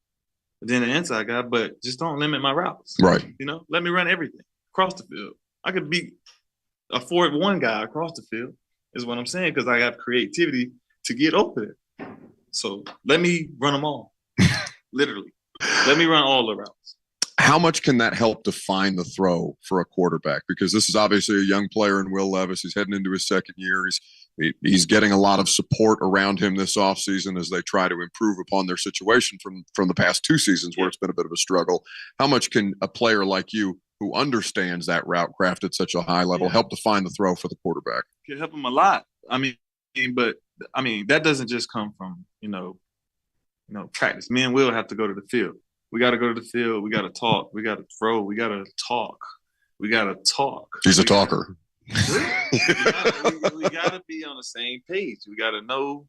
than an inside guy, but just don't limit my routes. Right. Let me run everything across the field. I could be a 4-1 guy across the field is what I'm saying, because I have creativity to get over there. So let me run them all. Literally. Let me run all the routes. How much can that help define the throw for a quarterback? Because this is obviously a young player in Will Levis. He's heading into his second year. He's getting a lot of support around him this offseason as they try to improve upon their situation from the past two seasons where it's been a bit of a struggle. How much can a player like you, who understands that route craft at such a high level, help define the throw for the quarterback? Can help him a lot. But that doesn't just come from, practice. Me and Will have to go to the field. We got to go to the field. We got to talk. We got to throw. We got to talk. We got to talk. He's a talker. we gotta be on the same page. We gotta know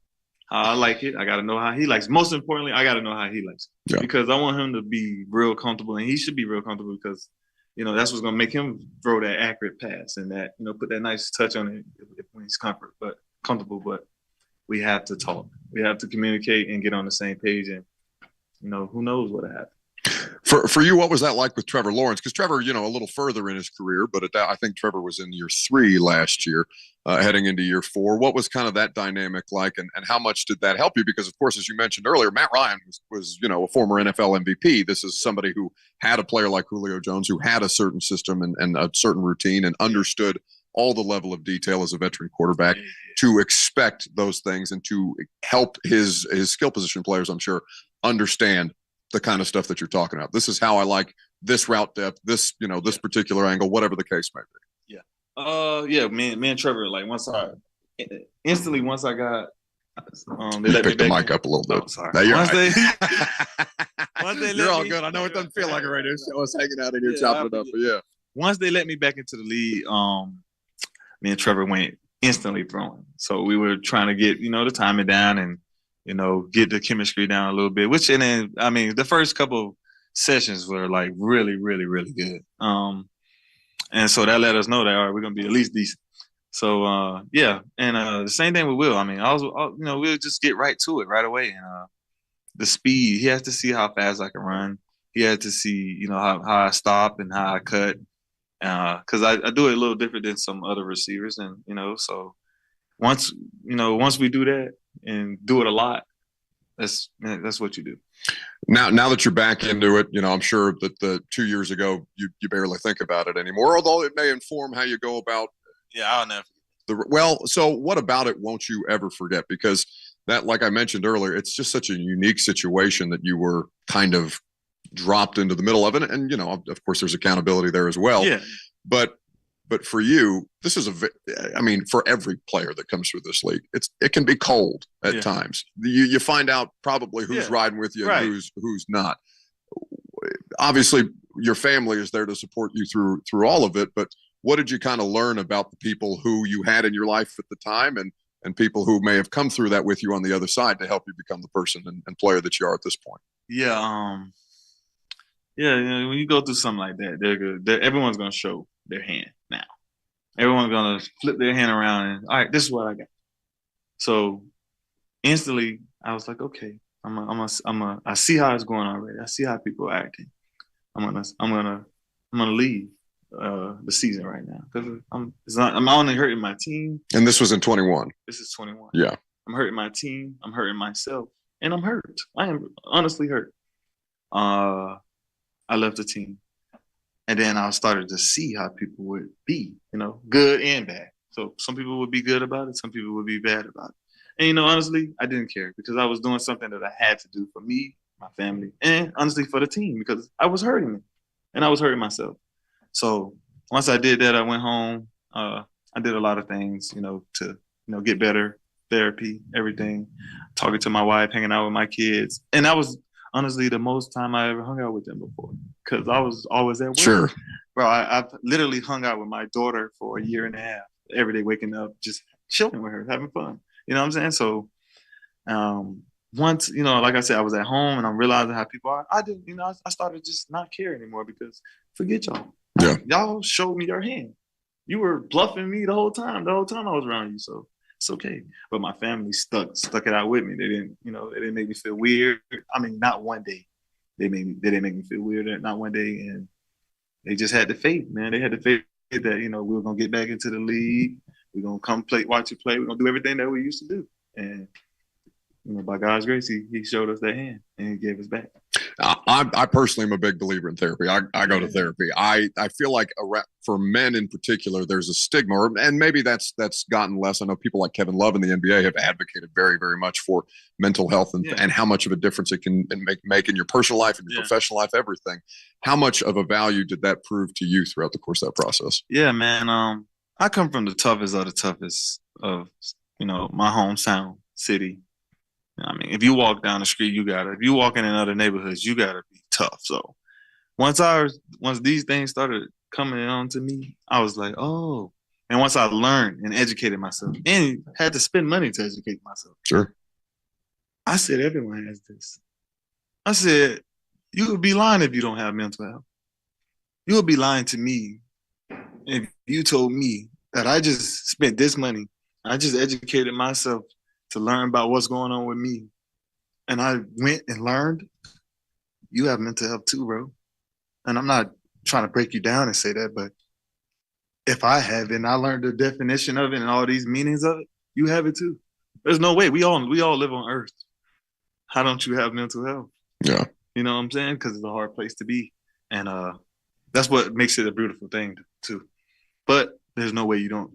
how I like it. I gotta know how he likes it. Most importantly, I gotta know how he likes it. Yeah. Because I want him to be real comfortable, and he should be real comfortable because, that's what's gonna make him throw that accurate pass and that, put that nice touch on it when he's comfortable. But we have to talk. We have to communicate and get on the same page, and who knows what'll happen. For you, what was that like with Trevor Lawrence? Because Trevor, a little further in his career, but I think Trevor was in year 3 last year, heading into year 4. What was kind of that dynamic like, and how much did that help you? Because, of course, as you mentioned earlier, Matt Ryan was a former NFL MVP. This is somebody who had a player like Julio Jones, who had a certain system and a certain routine and understood all the level of detail as a veteran quarterback to expect those things and to help his skill position players, I'm sure, understand the kind of stuff that you're talking about. This is how I like this route depth, this particular angle, whatever the case may be. Yeah. Me and Trevor, like once I got they let pick the mic up a little bit. Oh, sorry. No, you're once you're all good. I know it doesn't feel like a radio show. I was hanging out in here chopping it up, but yeah. Once they let me back into the league, me and Trevor went instantly throwing. So we were trying to get, the timing down and, get the chemistry down a little bit, the first couple of sessions were like really, really, really good. And so that let us know that, all right, we're going to be at least decent. So, And the same thing with Will. We'll just get right to it right away. And the speed, he has to see how fast I can run. He had to see, how I stop and how I cut. Because I do it a little different than some other receivers. And, so once we do that and do it a lot, that's what you do. Now that you're back into it, I'm sure that the 2 years ago, you barely think about it anymore, although it may inform how you go about. Yeah, I'll never. So what about it won't you ever forget? Because that, like I mentioned earlier, it's just such a unique situation that you were kind of dropped into the middle of it. And, of course, there's accountability there as well. Yeah. But for you, this is for every player that comes through this league, it can be cold at times. You find out probably who's riding with you and who's not. Obviously, your family is there to support you through all of it. But what did you kind of learn about the people who you had in your life at the time and people who may have come through that with you on the other side to help you become the person and player that you are at this point? Yeah. When you go through something like that, everyone's going to show their hand now. Everyone's going to flip their hand around and, all right, this is what I got. So instantly I was like, okay, I see how it's going already. I see how people are acting. I'm gonna leave the season right now because I'm only hurting my team. And this was in 21. This is 21. Yeah. I'm hurting my team. I'm hurting myself, and I'm hurt. I am honestly hurt. I left the team, and then I started to see how people would be, good and bad. So some people would be good about it. Some people would be bad about it. And, honestly, I didn't care because I was doing something that I had to do for me, my family, and honestly for the team because I was hurting me and I was hurting myself. So once I did that, I went home. I did a lot of things, to, get better, therapy, everything, talking to my wife, hanging out with my kids. And that was honestly the most time I ever hung out with them before because I was always at work. Sure. Bro, I've literally hung out with my daughter for a year and a half, every day waking up, just chilling with her, having fun. You know what I'm saying? So once, like I said, I was at home and I'm realizing how people are. I didn't, I started just not caring anymore because forget y'all. Yeah. Y'all showed me your hand. You were bluffing me the whole time I was around you. So it's okay. But my family stuck it out with me. They didn't make me feel weird. I mean, not one day. They didn't make me feel weird, not one day. And they just had the faith, man. They had the faith that, we were going to get back into the league. We're going to come watch you play. We're going to do everything that we used to do. And, by God's grace, he showed us that hand and he gave us back. I personally am a big believer in therapy. I go to therapy. I feel like for men in particular, there's a stigma, and maybe that's gotten less. I know people like Kevin Love in the NBA have advocated very, very much for mental health and how much of a difference it can make in your personal life and your professional life, everything. How much of a value did that prove to you throughout the course of that process? Yeah, man. I come from the toughest of the toughest of, my hometown city. If you walk down the street, if you walk in other neighborhoods, you gotta be tough. So once these things started coming on to me, I was like, oh, And once I learned and educated myself and had to spend money to educate myself. Sure. I said, everyone has this. I said, you would be lying if you don't have mental health. You would be lying to me if you told me that I just spent this money. I just educated myself to learn about what's going on with me. And I went and learned. You have mental health too, bro. And I'm not trying to break you down and say that, but if I have it and I learned the definition of it and all these meanings of it, you have it too. There's no way. We all live on Earth. How don't you have mental health? Yeah. You know what I'm saying? Because it's a hard place to be. And that's what makes it a beautiful thing too. But there's no way you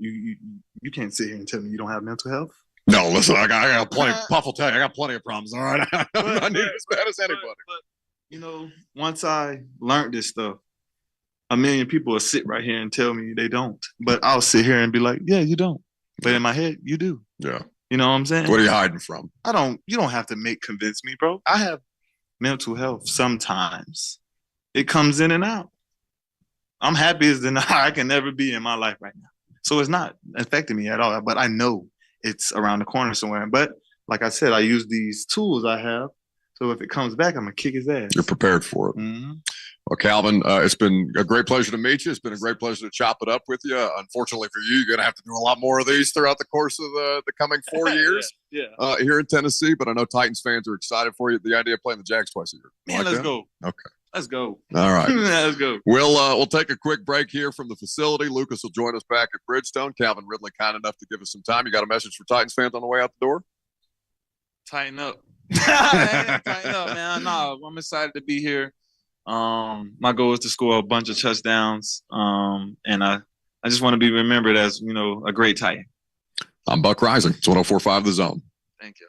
can't sit here and tell me you don't have mental health. No, listen, I got plenty. Puff will tell you, I got plenty of problems. All right, I need as bad as anybody. But you know, once I learned this stuff, a million people will sit right here and tell me they don't. But I'll sit here and be like, yeah, you don't. But in my head, you do. Yeah. You know what I'm saying? What are you hiding from? You don't have to convince me, bro. I have mental health sometimes. It comes in and out. I'm happy as I can never be in my life right now. So it's not affecting me at all. But I know it's around the corner somewhere. But like I said, I use these tools I have. So if it comes back, I'm going to kick his ass. You're prepared for it. Mm-hmm. Well, Calvin, it's been a great pleasure to meet you. It's been a great pleasure to chop it up with you. Unfortunately for you, you're going to have to do a lot more of these throughout the course of the coming 4 years here in Tennessee. But I know Titans fans are excited for you. The idea of playing the Jags twice a year. Man, let's go. Okay. Let's go. All right. Let's go. We'll take a quick break here from the facility. Lucas will join us back at Bridgestone. Calvin Ridley kind enough to give us some time. You got a message for Titans fans on the way out the door? Tighten up. Tighten up, man. No, I'm excited to be here. My goal is to score a bunch of touchdowns. And I just want to be remembered as, a great Titan. I'm Buck Reising. It's 104.5 The Zone. Thank you.